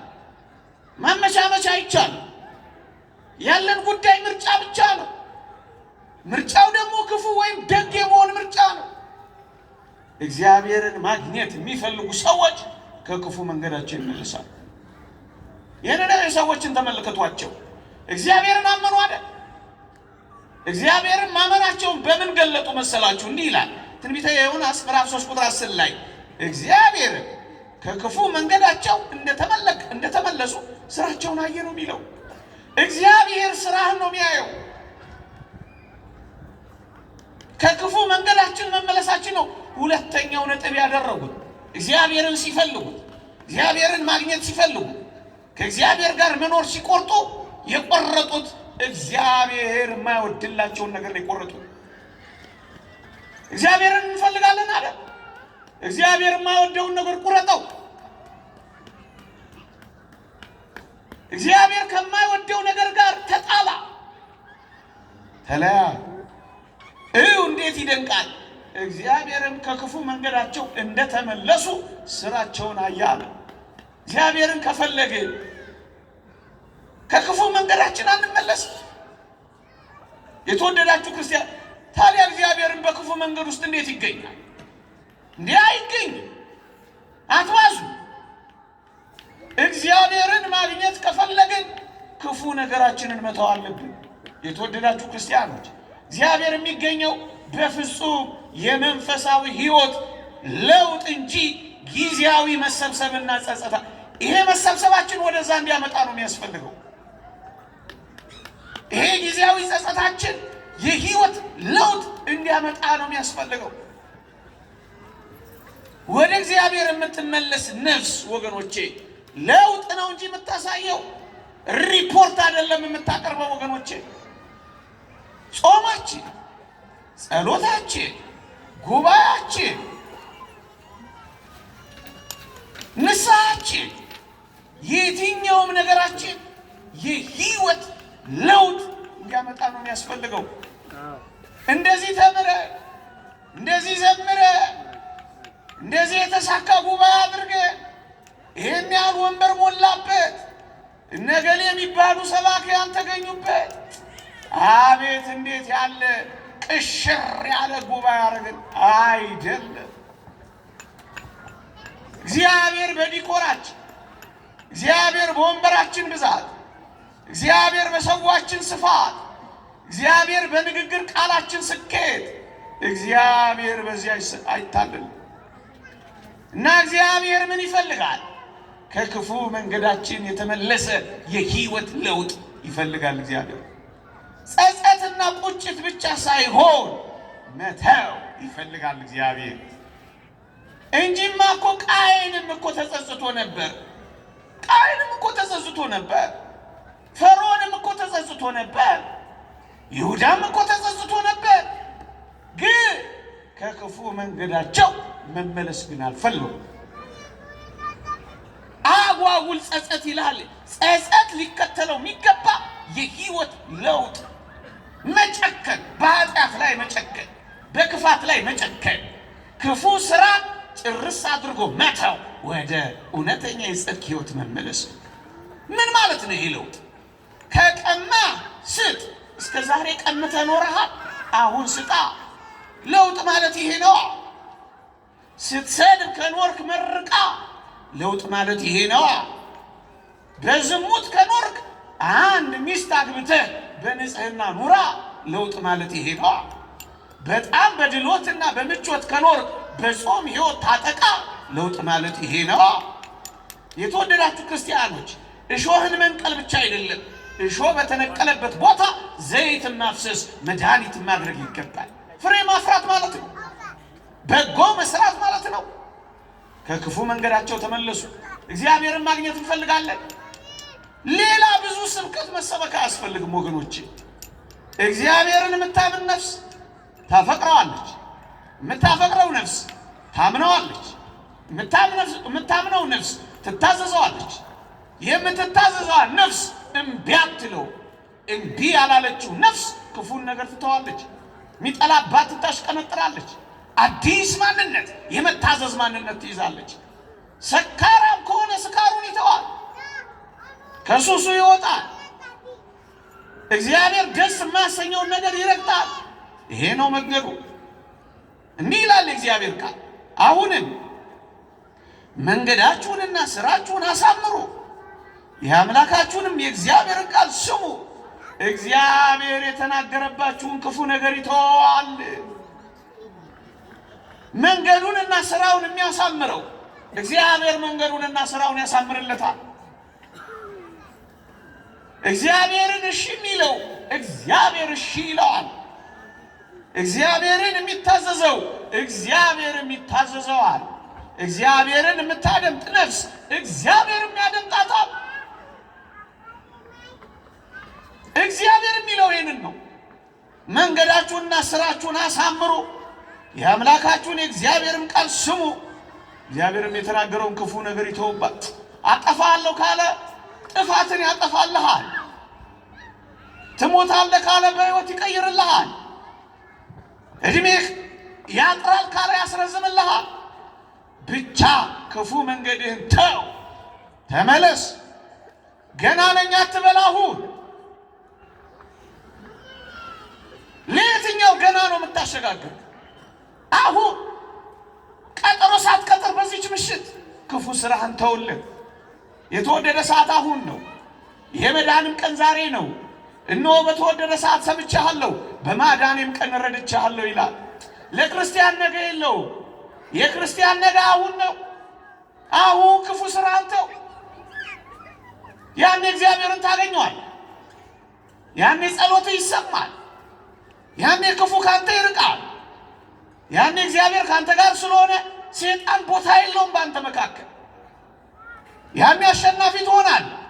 ማመቻመቻ አይቻልም። ያለን ጉዳይ ምርጫ ብቻ ነው። ምርጫው ደግሞ ክፉ ወይም ደግ የመሆን ምርጫ ነው። እግዚአብሔርን ማግኘት የሚፈልጉ ሰዎች ከክፉ መንገዳቸው ይመለሳሉ። የነነዌ ሰዎችን ተመልከቷቸው። እግዚአብሔርን አመኑ አይደል? እግዚአብሔርን ማመናቸውን በምን ገለጡ መሰላችሁ? እንዲህ ይላል ትንቢተ ዮናስ ምዕራፍ 3 ቁጥር 10 ላይ እግዚአብሔርን ከክፉ መንገዳቸው እንደተመለሱ ስራቸውን አየ ነው የሚለው። እግዚአብሔር ስራህን ነው የሚያየው። ከክፉ መንገዳችን መመለሳችን ነው ሁለተኛው ነጥብ ያደረጉት። እግዚአብሔርን ሲፈልጉት፣ እግዚአብሔርን ማግኘት ሲፈልጉ፣ ከእግዚአብሔር ጋር መኖር ሲቆርጡ የቆረጡት እግዚአብሔር የማይወድላቸውን ነገር ነው የቆረጡት። እግዚአብሔርን እንፈልጋለን አለ። እግዚአብሔር የማይወደውን ነገር ቁረጠው። እግዚአብሔር ከማይወደው ነገር ጋር ተጣላ፣ ተለያ። እንዴት ይደንቃል! እግዚአብሔርም ከክፉ መንገዳቸው እንደተመለሱ ስራቸውን አያለ። እግዚአብሔርን ከፈለግን ከክፉ መንገዳችን አንመለስ። የተወደዳችሁ ክርስቲያን፣ ታዲያ እግዚአብሔርን በክፉ መንገድ ውስጥ እንዴት ይገኛል? እንዴ አይገኝም። አትዋዙ። እግዚአብሔርን ማግኘት ከፈለግን ክፉ ነገራችንን መተው አለብን። የተወደዳችሁ ክርስቲያኖች፣ እግዚአብሔር የሚገኘው በፍጹም የመንፈሳዊ ሕይወት ለውጥ እንጂ ጊዜያዊ መሰብሰብና ጸጸታ። ይሄ መሰብሰባችን ወደዛ እንዲያመጣ ነው የሚያስፈልገው። ይሄ ጊዜያዊ ጸጸታችን የህይወት ለውጥ እንዲያመጣ ነው የሚያስፈልገው። ወደ እግዚአብሔር የምትመለስ ነፍስ ወገኖቼ ለውጥ ነው እንጂ የምታሳየው ሪፖርት አይደለም የምታቀርበው ወገኖቼ። ጾማችን፣ ጸሎታችን፣ ጉባኤያችን፣ ንስሐችን፣ የትኛውም ነገራችን የህይወት ለውጥ እንዲያመጣ ነው የሚያስፈልገው። እንደዚህ ተምረ፣ እንደዚህ ዘምረ፣ እንደዚህ የተሳካ ጉባኤ አድርገ ይሄን ያህል ወንበር ሞላበት እነገሌ የሚባሉ ሰባኪያን ተገኙበት፣ አቤት እንዴት ያለ ቅሽር ያለ ጉባኤ አደረግን አይደለም። እግዚአብሔር በዲኮራችን፣ እግዚአብሔር በወንበራችን ብዛት፣ እግዚአብሔር በሰዋችን ስፋት፣ እግዚአብሔር በንግግር ቃላችን ስኬት፣ እግዚአብሔር በዚያ አይታለልም። እና እግዚአብሔር ምን ይፈልጋል? ከክፉ መንገዳችን የተመለሰ የህይወት ለውጥ ይፈልጋል እግዚአብሔር። ጸጸትና ቁጭት ብቻ ሳይሆን መተው ይፈልጋል እግዚአብሔር። እንጂማ እኮ ቃየንም እኮ ተጸጽቶ ነበር። ቃየንም እኮ ተጸጽቶ ነበር። ፈርዖንም እኮ ተጸጽቶ ነበር። ይሁዳም እኮ ተጸጽቶ ነበር። ግን ከክፉ መንገዳቸው መመለስ ግን አልፈለጉም። አጓጉል ጸጸት ይላል። ጸጸት ሊከተለው የሚገባ የህይወት ለውጥ፣ መጨከን፣ በኃጢአት ላይ መጨከን፣ በክፋት ላይ መጨከን፣ ክፉ ስራ ጭርስ አድርጎ መተው፣ ወደ እውነተኛ የጽድቅ ህይወት መመለስ። ምን ማለት ነው ይሄ ለውጥ? ከቀማ ስጥ። እስከ ዛሬ ቀምተህ ኖረሃል፣ አሁን ስጣ። ለውጥ ማለት ይሄ ነው። ስትሰድብ ከኖርክ መርቃ። ለውጥ ማለት ይሄ ነው። በዝሙት ከኖርክ አንድ ሚስት አግብተህ በንጽህና ኑራ። ለውጥ ማለት ይሄ ነው። በጣም በድሎትና በምቾት ከኖርክ በጾም ህይወት ታጠቃ። ለውጥ ማለት ይሄ ነው። የተወደዳችሁ ክርስቲያኖች እሾህን መንቀል ብቻ አይደለም፣ እሾህ በተነቀለበት ቦታ ዘይት ማፍሰስ፣ መድኃኒት ማድረግ ይገባል። ፍሬ ማፍራት ማለት ነው። በጎ መስራት ማለት ነው። ከክፉ መንገዳቸው ተመለሱ። እግዚአብሔርን ማግኘት እንፈልጋለን። ሌላ ብዙ ስብከት መሰበክ አያስፈልግም ወገኖቼ። እግዚአብሔርን የምታምን ነፍስ ታፈቅረዋለች። የምታፈቅረው ነፍስ ታምነዋለች። የምታምነው ነፍስ ትታዘዘዋለች። የምትታዘዘዋ ነፍስ እምቢ አትለው። እምቢ ያላለችው ነፍስ ክፉን ነገር ትተዋለች። የሚጠላባት ታሽቀነጥራለች። አዲስ ማንነት፣ የመታዘዝ ማንነት ትይዛለች። ሰካራም ከሆነ ስካሩን ይተዋል፣ ከሱሱ ይወጣል። እግዚአብሔር ደስ የማያሰኘውን ነገር ይረግጣል። ይሄ ነው መንገዱ። እንዲህ ይላል እግዚአብሔር ቃል፣ አሁንም መንገዳችሁንና ስራችሁን አሳምሩ፣ የአምላካችሁንም የእግዚአብሔርን ቃል ስሙ። እግዚአብሔር የተናገረባችሁን ክፉ ነገር ይተዋል። መንገዱንና ስራውን የሚያሳምረው እግዚአብሔር መንገዱንና ስራውን ያሳምርለታል። እግዚአብሔርን እሺ የሚለው እግዚአብሔር እሺ ይለዋል። እግዚአብሔርን የሚታዘዘው እግዚአብሔርም ይታዘዘዋል። እግዚአብሔርን የምታደምጥ ነፍስ እግዚአብሔርም ያደምጣታል። እግዚአብሔር የሚለው ይህንን ነው። መንገዳችሁንና ስራችሁን አሳምሩ፣ የአምላካችሁን የእግዚአብሔርን ቃል ስሙ። እግዚአብሔርም የተናገረውን ክፉ ነገር ይተውባት። አጠፋለሁ ካለ ጥፋትን ያጠፋልሃል። ትሞታለህ ካለ በሕይወት ይቀይርልሃል። እድሜህ ያጥራል ካለ ያስረዝምልሃል። ብቻ ክፉ መንገድህን ተው፣ ተመለስ። ገና ነኝ አትበል። አሁን ለየትኛው ገና ነው የምታሸጋግር? አሁን ቀጠሮ ሳትቀጥር በዚች ምሽት ክፉ ስራህን ተውልህ። የተወደደ ሰዓት አሁን ነው። የመዳንም ቀን ዛሬ ነው። እነሆ በተወደደ ሰዓት ሰምቻለሁ፣ በማዳኔም ቀን ረድቻለሁ ይላል። ለክርስቲያን ነገ የለው። የክርስቲያን ነገ አሁን ነው። አሁን ክፉ ስራ አንተው ያኔ እግዚአብሔርን ታገኘዋል። ያኔ ጸሎት ይሰማል። ያኔ ክፉ ካንተ ይርቃል። ያኔ እግዚአብሔር ካንተ ጋር ስለሆነ ሰይጣን ቦታ የለውም ባንተ መካከል። ያኔ አሸናፊ ትሆናለህ።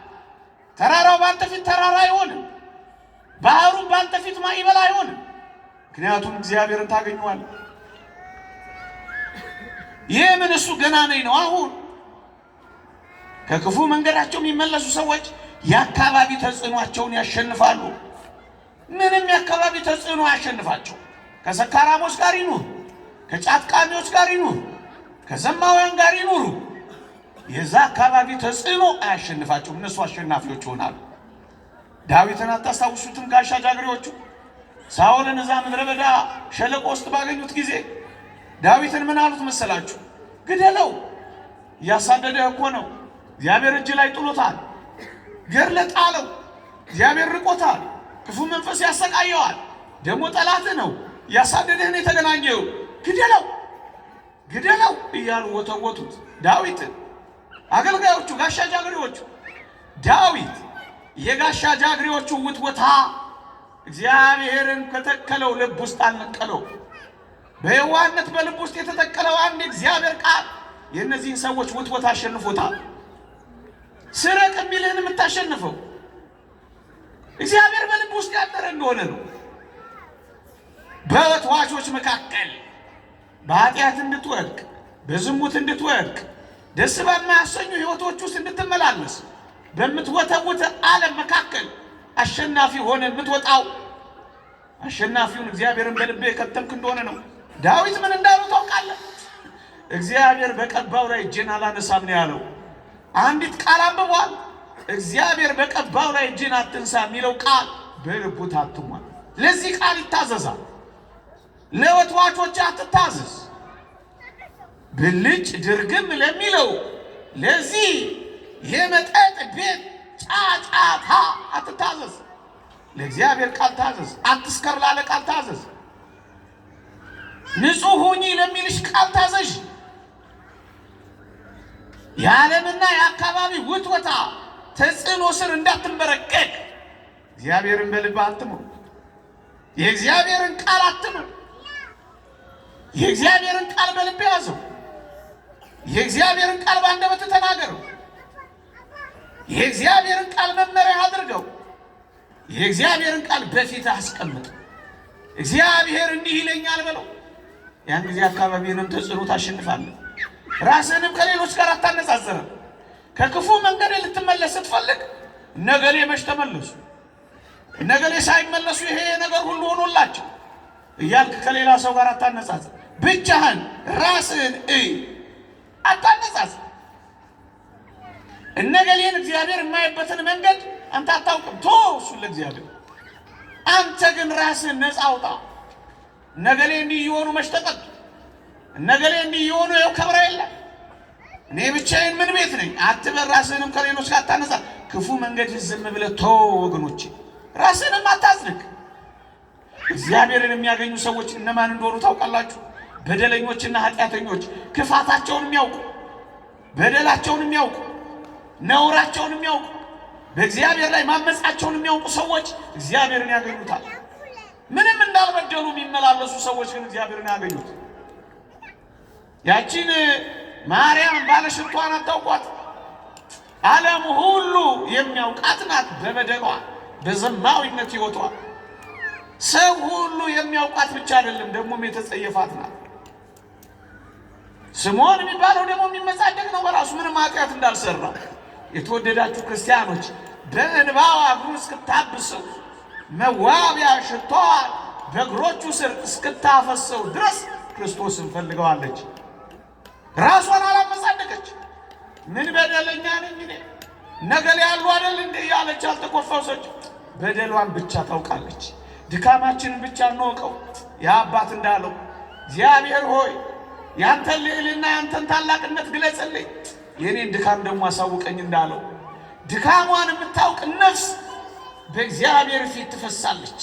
ተራራው ባንተ ፊት ተራራ አይሆንም። ባህሩን ባንተ ፊት ማዕበል አይሆንም። ምክንያቱም እግዚአብሔርን ታገኘዋለህ። ይህ ምን እሱ ገና ነኝ ነው። አሁን ከክፉ መንገዳቸው የሚመለሱ ሰዎች የአካባቢ ተጽዕኗቸውን ያሸንፋሉ። ምንም የአካባቢ ተጽዕኖ ያሸንፋቸው። ከሰካራሞች ጋር ይኑር፣ ከጫት ቃሚዎች ጋር ይኑር፣ ከዘማውያን ጋር ይኑሩ፣ የዛ አካባቢ ተጽዕኖ አያሸንፋቸውም። እነሱ አሸናፊዎች ይሆናሉ። ዳዊትን አታስታውሱትም? ጋሻ ጃግሬዎቹ ሳኦልን እዛ ምድረ በዳ ሸለቆ ውስጥ ባገኙት ጊዜ ዳዊትን ምን አሉት መሰላችሁ? ግደለው፣ እያሳደደህ እኮ ነው። እግዚአብሔር እጅ ላይ ጥሎታል። ገድለህ ጣለው፣ እግዚአብሔር ርቆታል። ክፉ መንፈስ ያሰቃየዋል። ደግሞ ጠላትህ ነው፣ እያሳደደህ ነው የተገናኘው። ግደለው፣ ግደለው እያሉ ወተወቱት ዳዊትን። አገልጋዮቹ ጋሻ ጃግሬዎቹ ዳዊት የጋሻ ጃግሬዎቹ ውትወታ እግዚአብሔርን ከተከለው ልብ ውስጥ አልነቀለው። በየዋህነት በልብ ውስጥ የተተከለው አንድ እግዚአብሔር ቃል የእነዚህን ሰዎች ውትወታ አሸንፎታል። ስረቅ የሚልህን የምታሸንፈው እግዚአብሔር በልብ ውስጥ ያደረ እንደሆነ ነው። በወትዋቾች መካከል በኃጢአት እንድትወድቅ፣ በዝሙት እንድትወድቅ፣ ደስ በማያሰኙ ሕይወቶች ውስጥ እንድትመላለስ በምትወተውት ዓለም መካከል አሸናፊ ሆነ የምትወጣው አሸናፊውን እግዚአብሔርን በልቤ የከተምክ እንደሆነ ነው። ዳዊት ምን እንዳለው ታውቃለህ? እግዚአብሔር በቀባው ላይ እጄን አላነሳም ነው ያለው። አንዲት ቃል አንብቧል። እግዚአብሔር በቀባው ላይ እጄን አትንሳ የሚለው ቃል በልቡ ታትሟል። ለዚህ ቃል ይታዘዛል። ለወትዋቾች አትታዘዝ። ብልጭ ድርግም ለሚለው ለዚህ የመጠጥ ቤት ጫጫታ አትታዘዝ። ለእግዚአብሔር ቃል ታዘዝ። አትስከር ላለ ቃል ታዘዝ። ንጹሕ ሁኚ ለሚልሽ ቃል ታዘዥ። የዓለምና የአካባቢ ውትወታ ተጽዕኖ ስር እንዳትንበረከክ እግዚአብሔርን በልብ አትመው። የእግዚአብሔርን ቃል አትመው። የእግዚአብሔርን ቃል በልብ ያዘው። የእግዚአብሔርን ቃል በአንደበት ተናገረው። የእግዚአብሔርን ቃል መመሪያ አድርገው። የእግዚአብሔርን ቃል በፊት አስቀምጥ። እግዚአብሔር እንዲህ ይለኛል በለው። ያን ጊዜ አካባቢንም ተጽዕኖ ታሸንፋለህ። ራስህንም ከሌሎች ጋር አታነጻጽርም። ከክፉ መንገድ ልትመለስ ስትፈልግ ነገሌ መች ተመለሱ፣ ነገሌ ሳይመለሱ ይሄ ነገር ሁሉ ሆኖላቸው እያልክ ከሌላ ሰው ጋር አታነጻጽር። ብቻህን ራስህን እይ፣ አታነጻጽር። እነገሌን እግዚአብሔር የማይበትን መንገድ አንተ አታውቅም። ቶ እሱን ለእግዚአብሔር። አንተ ግን ራስህን ነፃ አውጣ። እነገሌ እንዲህ እየሆኑ መች ተቀጡ፣ እነገሌ እንዲህ እየሆኑ ይኸው ከብራ የለም፣ እኔ ብቻዬን ምን ቤት ነኝ አትበል። ራስህንም ከሌሎች ጋር አታነጻጽር። ክፉ መንገድ ዝም ብለህ ቶ ወገኖቼ፣ ራስህንም አታዝንቅ። እግዚአብሔርን የሚያገኙ ሰዎች እነማን እንደሆኑ ታውቃላችሁ? በደለኞችና ኃጢአተኞች፣ ክፋታቸውን የሚያውቁ፣ በደላቸውን የሚያውቁ፣ ነውራቸውን የሚያውቁ፣ በእግዚአብሔር ላይ ማመጻቸውን የሚያውቁ ሰዎች እግዚአብሔርን ያገኙታል። ምንም እንዳልበደሉ የሚመላለሱ ሰዎች ግን እግዚአብሔርን ያገኙት። ያቺን ማርያም ባለሽርቷን አታውቋት? ዓለም ሁሉ የሚያውቃት ናት። በበደሏ በዘማዊነት ሕይወቷ ሰው ሁሉ የሚያውቃት ብቻ አይደለም፣ ደግሞም የተጸየፋት ናት። ስምዖን የሚባለው ደግሞ የሚመጻደቅ ነው በራሱ ምንም ኃጢአት እንዳልሰራ። የተወደዳችሁ ክርስቲያኖች በእንባዋ እግሩን እስክታብሰው መዋቢያ ሽቶዋን በእግሮቹ ስር እስክታፈሰው ድረስ ክርስቶስን ፈልገዋለች። ራሷን አላመጻደቀች። ምን በደለኛ ነኝ እኔ ነገሌ ያሉ አይደል እንዴ ያለች አልተኮፈሰች። በደሏን ብቻ ታውቃለች። ድካማችንን ብቻ እንወቀው። የአባት እንዳለው እግዚአብሔር ሆይ ያንተን ልዕልና ያንተን ታላቅነት ግለጽልኝ፣ የኔን ድካም ደግሞ አሳውቀኝ እንዳለው ድካሟን የምታውቅ ነፍስ በእግዚአብሔር ፊት ትፈሳለች፣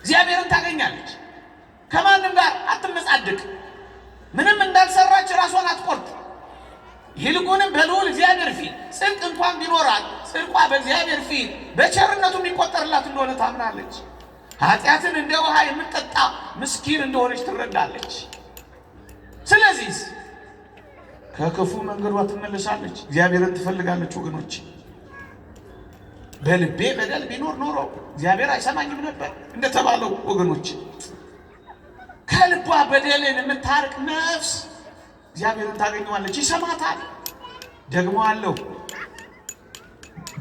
እግዚአብሔርን ታገኛለች። ከማንም ጋር አትመጻደቅ። ምንም እንዳልሰራች ራሷን አትቆርጥ። ይልቁንም በልዑል እግዚአብሔር ፊት ጽድቅ እንኳን ቢኖራት ጽድቋ በእግዚአብሔር ፊት በቸርነቱ የሚቆጠርላት እንደሆነ ታምናለች። ኃጢአትን እንደ ውሃ የምትጠጣ ምስኪን እንደሆነች ትረዳለች። ስለዚህ ከክፉ መንገዷ ትመለሳለች፣ እግዚአብሔርን ትፈልጋለች። ወገኖች በልቤ በደል ቢኖር ኖሮ እግዚአብሔር አይሰማኝም ነበር እንደተባለው ወገኖች፣ ከልቧ በደልን የምታርቅ ነፍስ እግዚአብሔርን ታገኘዋለች፣ ይሰማታል። ደግሞ አለው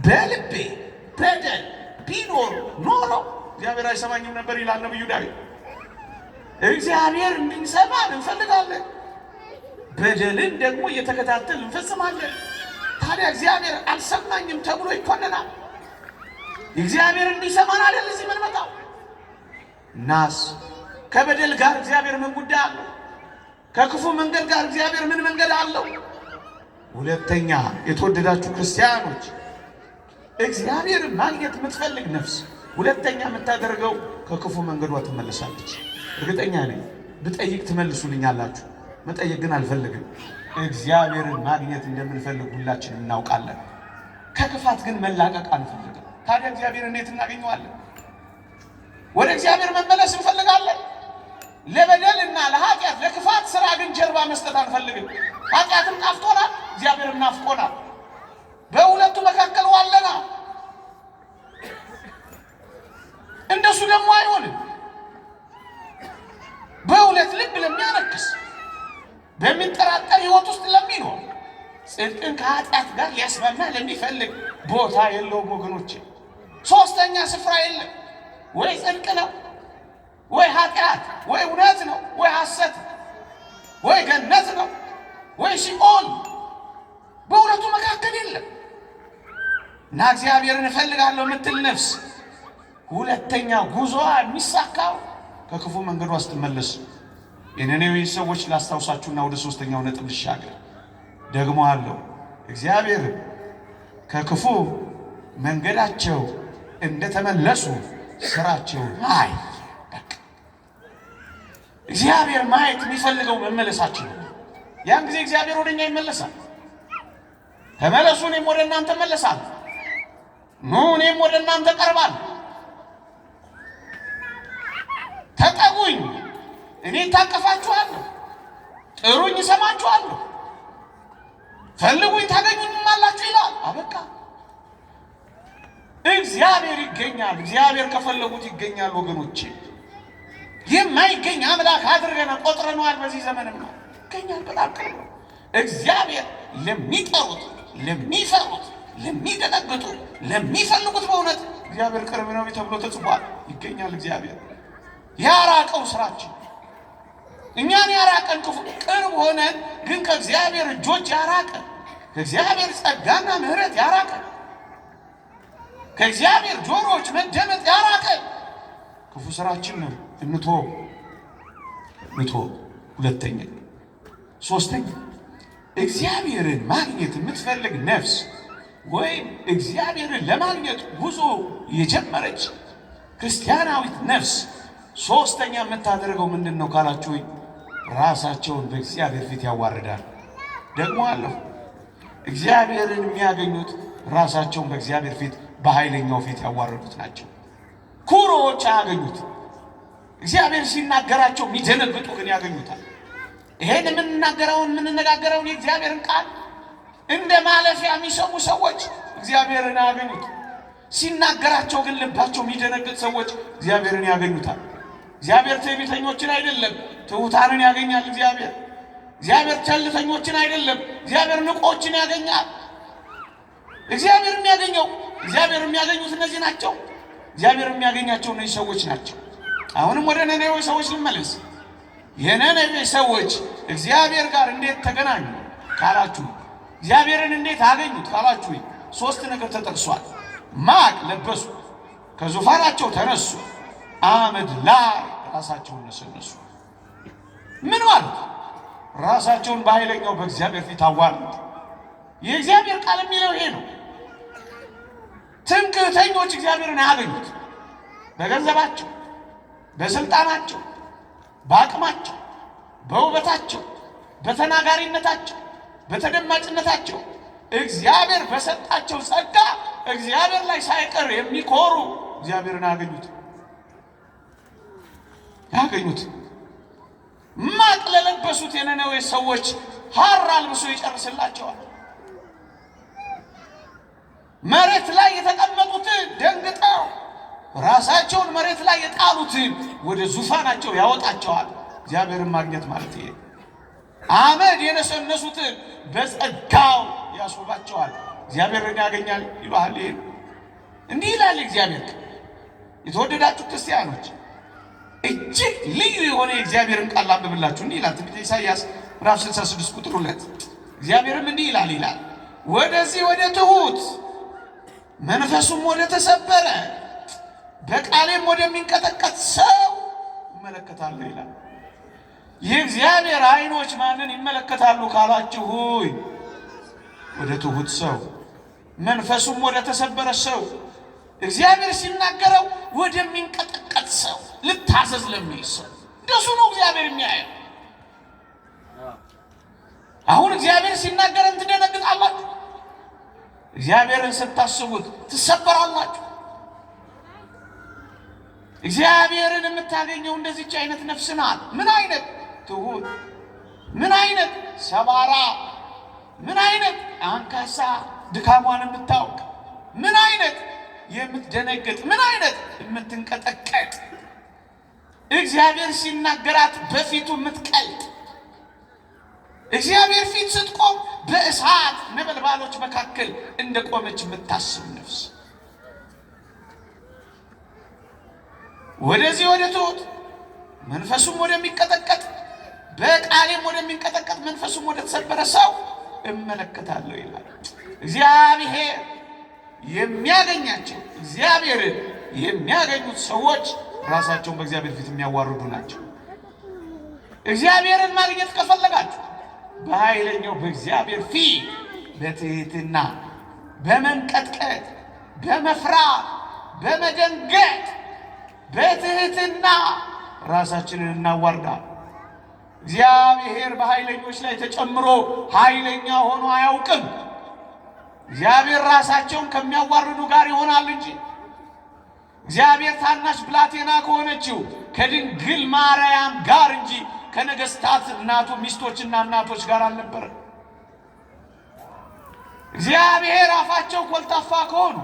በልቤ በደል ቢኖር ኖሮ እግዚአብሔር አይሰማኝም ነበር ይላል ነብዩ ዳዊት። እግዚአብሔር እንዲሰማን እንፈልጋለን፣ በደልን ደግሞ እየተከታተል እንፈጽማለን። ታዲያ እግዚአብሔር አልሰማኝም ተብሎ ይኮነናል? እግዚአብሔር እንዲሰማን አይደል እዚህ ምን መጣው? ናስ ከበደል ጋር እግዚአብሔር ምን ጉዳይ አለው? ከክፉ መንገድ ጋር እግዚአብሔር ምን መንገድ አለው? ሁለተኛ የተወደዳችሁ ክርስቲያኖች፣ እግዚአብሔርን ማግኘት የምትፈልግ ነፍስ ሁለተኛ የምታደርገው ከክፉ መንገዷ ትመለሳለች። እርግጠኛ ነኝ ብጠይቅ ትመልሱልኛላችሁ። መጠየቅ ግን አልፈልግም። እግዚአብሔርን ማግኘት እንደምንፈልግ ሁላችንም እናውቃለን። ከክፋት ግን መላቀቅ አንፈልግም። ታዲያ እግዚአብሔር እንዴት እናገኘዋለን? ወደ እግዚአብሔር መመለስ እንፈልጋለን። ለበደልና ለኃጢአት ለክፋት ስራ ግን ጀርባ መስጠት አንፈልግም። ኃጢአትም ጣፍቶናል፣ እግዚአብሔርም ናፍቆናል። በሁለቱ መካከል ዋለና እንደሱ ደግሞ አይሆንም። በሁለት ልብ ለሚያነክስ በሚጠራጠር ህይወት ውስጥ ለሚኖር ጽድቅን ከኃጢአት ጋር ሊያስማማ ለሚፈልግ ቦታ የለውም ወገኖቼ። ሶስተኛ ስፍራ የለም። ወይ ጽድቅ ነው ወይ ኃጢአት፣ ወይ እውነት ነው ወይ ሐሰት፣ ወይ ገነት ነው ወይ ሲኦል። በሁለቱ መካከል የለም። እና እግዚአብሔርን እፈልጋለሁ የምትል ነፍስ ሁለተኛ ጉዞዋ የሚሳካው ከክፉ መንገዷ ስትመለስ። የነነዌ ሰዎች ላስታውሳችሁና ወደ ሶስተኛው ነጥብ ልሻገር። ደግሞ አለው እግዚአብሔር ከክፉ መንገዳቸው እንደተመለሱ ስራቸውን አይ እግዚአብሔር ማየት የሚፈልገው መመለሳችን። ያን ጊዜ እግዚአብሔር ወደኛ ይመለሳል። ተመለሱ፣ እኔም ወደ እናንተ እመለሳለሁ። ኑ፣ እኔም ወደ እናንተ ቀርባለሁ። ተጠጉኝ፣ እኔ ታቀፋችኋለሁ። ጥሩኝ፣ እሰማችኋለሁ። ፈልጉኝ፣ ታገኙኝም አላችሁ ይላል። አበቃ። እግዚአብሔር ይገኛል። እግዚአብሔር ከፈለጉት ይገኛል ወገኖቼ። የማይገኝ አምላክ አድርገን ቆጥረነዋል። በዚህ ዘመንማ ይገኛል። በጣም ቅርብ ነው። እግዚአብሔር ለሚጠሩት፣ ለሚፈሩት፣ ለሚደነግጡ፣ ለሚፈልጉት በእውነት እግዚአብሔር ቅርብ ነው ተብሎ ተጽፏል። ይገኛል እግዚአብሔር። ያራቀው ስራችን እኛን ያራቀን ክፉ ቅርብ ሆነን ግን ከእግዚአብሔር እጆች ያራቀን፣ ከእግዚአብሔር ጸጋና ምሕረት ያራቀን፣ ከእግዚአብሔር ጆሮዎች መደመጥ ያራቀን ክፉ ስራችን ነው። እንቶ ሁለተኛ። ሶስተኛ እግዚአብሔርን ማግኘት የምትፈልግ ነፍስ ወይም እግዚአብሔርን ለማግኘት ጉዞ የጀመረች ክርስቲያናዊት ነፍስ ሶስተኛ የምታደርገው ምንድን ነው ካላችሁ፣ ራሳቸውን በእግዚአብሔር ፊት ያዋርዳል። ደግሞ አለሁ እግዚአብሔርን የሚያገኙት ራሳቸውን በእግዚአብሔር ፊት በኃይለኛው ፊት ያዋረዱት ናቸው። ኩሮዎች አያገኙት። እግዚአብሔር ሲናገራቸው የሚደነግጡ ግን ያገኙታል። ይሄን የምንነጋገረውን የእግዚአብሔርን ቃል እንደ ማለፊያ የሚሰሙ ሰዎች እግዚአብሔርን ያገኙት። ሲናገራቸው ግን ልባቸው የሚደነግጥ ሰዎች እግዚአብሔርን ያገኙታል። እግዚአብሔር ትዕቢተኞችን አይደለም ትሑታንን ያገኛል። እግዚአብሔር ቸልተኞችን አይደለም፣ እግዚአብሔር ንቆችን ያገኛል። እግዚአብሔር የሚያገኙት እነዚህ ናቸው። እግዚአብሔር የሚያገኛቸው እነዚህ ሰዎች ናቸው። አሁንም ወደ ነነዌ ሰዎች ልመለስ። የነነዌ ሰዎች እግዚአብሔር ጋር እንዴት ተገናኙ ካላችሁ፣ እግዚአብሔርን እንዴት አገኙት ካላችሁ፣ ሶስት ነገር ተጠቅሷል። ማቅ ለበሱ፣ ከዙፋናቸው ተነሱ፣ አመድ ላይ ራሳቸውን ነሰነሱ። ምን ማለት? ራሳቸውን በኃይለኛው በእግዚአብሔር ፊት አዋረዱ። የእግዚአብሔር ቃል የሚለው ይሄ ነው። ትምክህተኞች እግዚአብሔርን አያገኙት። በገንዘባቸው፣ በስልጣናቸው፣ በአቅማቸው፣ በውበታቸው፣ በተናጋሪነታቸው በተደማጭነታቸው እግዚአብሔር በሰጣቸው ጸጋ እግዚአብሔር ላይ ሳይቀር የሚኮሩ እግዚአብሔርን ያገኙት ማቅ ለለበሱት የነነዌ ሰዎች ሐር አልብሶ ይጨርስላቸዋል። መሬት ላይ የተቀመጡትን ደንግጠው ራሳቸውን መሬት ላይ የጣሉትን ወደ ዙፋናቸው ያወጣቸዋል። እግዚአብሔርን ማግኘት ማለት ይሄ አመድ የነሰነሱትን በጸጋው ያስውባቸዋል። እግዚአብሔርን ያገኛል ይሏል። ይሄ እንዲህ ይላል እግዚአብሔር። የተወደዳችሁ ክርስቲያኖች እጅግ ልዩ የሆነ የእግዚአብሔርን ቃል አንብብላችሁ እንዲህ ይላል ትንቢተ ኢሳይያስ ምዕራፍ 66 ቁጥር 2 እግዚአብሔርም እንዲህ ይላል ወደዚህ ወደ ትሁት መንፈሱም ወደ ተሰበረ በቃሌም ወደሚንቀጠቀጥ ሰው እመለከታለሁ ይላል። የእግዚአብሔር ዓይኖች ማንን ይመለከታሉ ካላችሁ ወደ ትሁት ሰው መንፈሱም ወደ ተሰበረ ሰው። እግዚአብሔር ሲናገረው ወደሚንቀጠቀጥ ሰው ልታዘዝ ለሚል ሰው እንደሱ ነው እግዚአብሔር የሚያየው። አሁን እግዚአብሔር ሲናገረን ትደነግጣላችሁ። እግዚአብሔርን ስታስቡት ትሰበራላችሁ። እግዚአብሔርን የምታገኘው እንደዚህች አይነት ነፍስ ናት። ምን አይነት ትሁት፣ ምን አይነት ሰባራ፣ ምን አይነት አንካሳ ድካሟን የምታውቅ፣ ምን አይነት የምትደነግጥ፣ ምን አይነት የምትንቀጠቀጥ፣ እግዚአብሔር ሲናገራት በፊቱ የምትቀልጥ፣ እግዚአብሔር ፊት ስትቆም በእሳት ነበልባሎች መካከል እንደቆመች የምታስብ ነፍስ። ወደዚህ ወደ ትሁት መንፈሱም ወደሚቀጠቀጥ በቃሌም ወደሚንቀጠቀጥ መንፈሱም ወደ ተሰበረ ሰው እመለከታለሁ ይላል። እግዚአብሔር የሚያገኛቸው እግዚአብሔርን የሚያገኙት ሰዎች ራሳቸውን በእግዚአብሔር ፊት የሚያዋርዱ ናቸው። እግዚአብሔርን ማግኘት ከፈለጋችሁ በኃይለኛው በእግዚአብሔር ፊት በትህትና በመንቀጥቀጥ በመፍራት በመደንገጥ በትህትና ራሳችንን እናዋርዳ። እግዚአብሔር በኃይለኞች ላይ ተጨምሮ ኃይለኛ ሆኖ አያውቅም። እግዚአብሔር ራሳቸውን ከሚያዋርዱ ጋር ይሆናል እንጂ እግዚአብሔር ታናሽ ብላቴና ከሆነችው ከድንግል ማርያም ጋር እንጂ ከነገስታት ሚስቶችና እናቶች ጋር አልነበረ። እግዚአብሔር አፋቸው ኮልታፋ ከሆኑ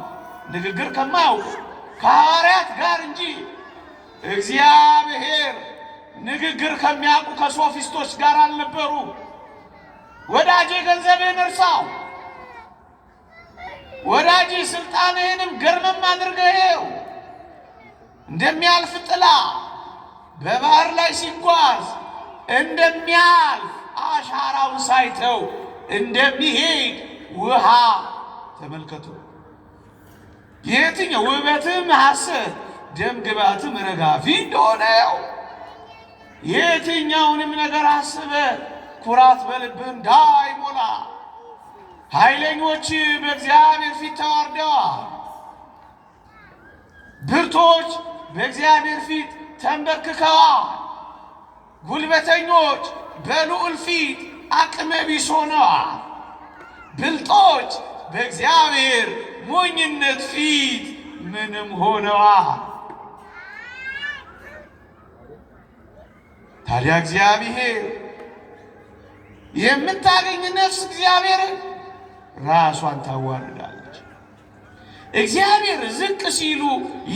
ንግግር ከማያውቁ ከሐዋርያት ጋር እንጂ እግዚአብሔር ንግግር ከሚያውቁ ከሶፊስቶች ጋር አልነበሩ። ወዳጄ ገንዘብህን እርሳው፣ ወዳጄ ስልጣንህንም ገርመም አድርገው። እንደሚያልፍ ጥላ በባህር ላይ ሲጓዝ እንደሚያልፍ አሻራውን ሳይተው እንደሚሄድ ውሃ ተመልከቱ። የትኛው ውበትም ሐሰት ደም ግባትም ረጋፊ እንደሆነው የትኛውንም ነገር አስበ ኩራት በልብህ እንዳይሞላ ኃይለኞች በእግዚአብሔር ፊት ተዋርደዋል። ብርቶች በእግዚአብሔር ፊት ተንበርክከዋል። ጉልበተኞች በልዑል ፊት አቅመ ቢስ ሆነዋል። ብልጦች በእግዚአብሔር ሞኝነት ፊት ምንም ሆነዋል። ታዲያ እግዚአብሔር የምታገኝ ነፍስ እግዚአብሔርን ራሷን ታዋርዳለች። እግዚአብሔር ዝቅ ሲሉ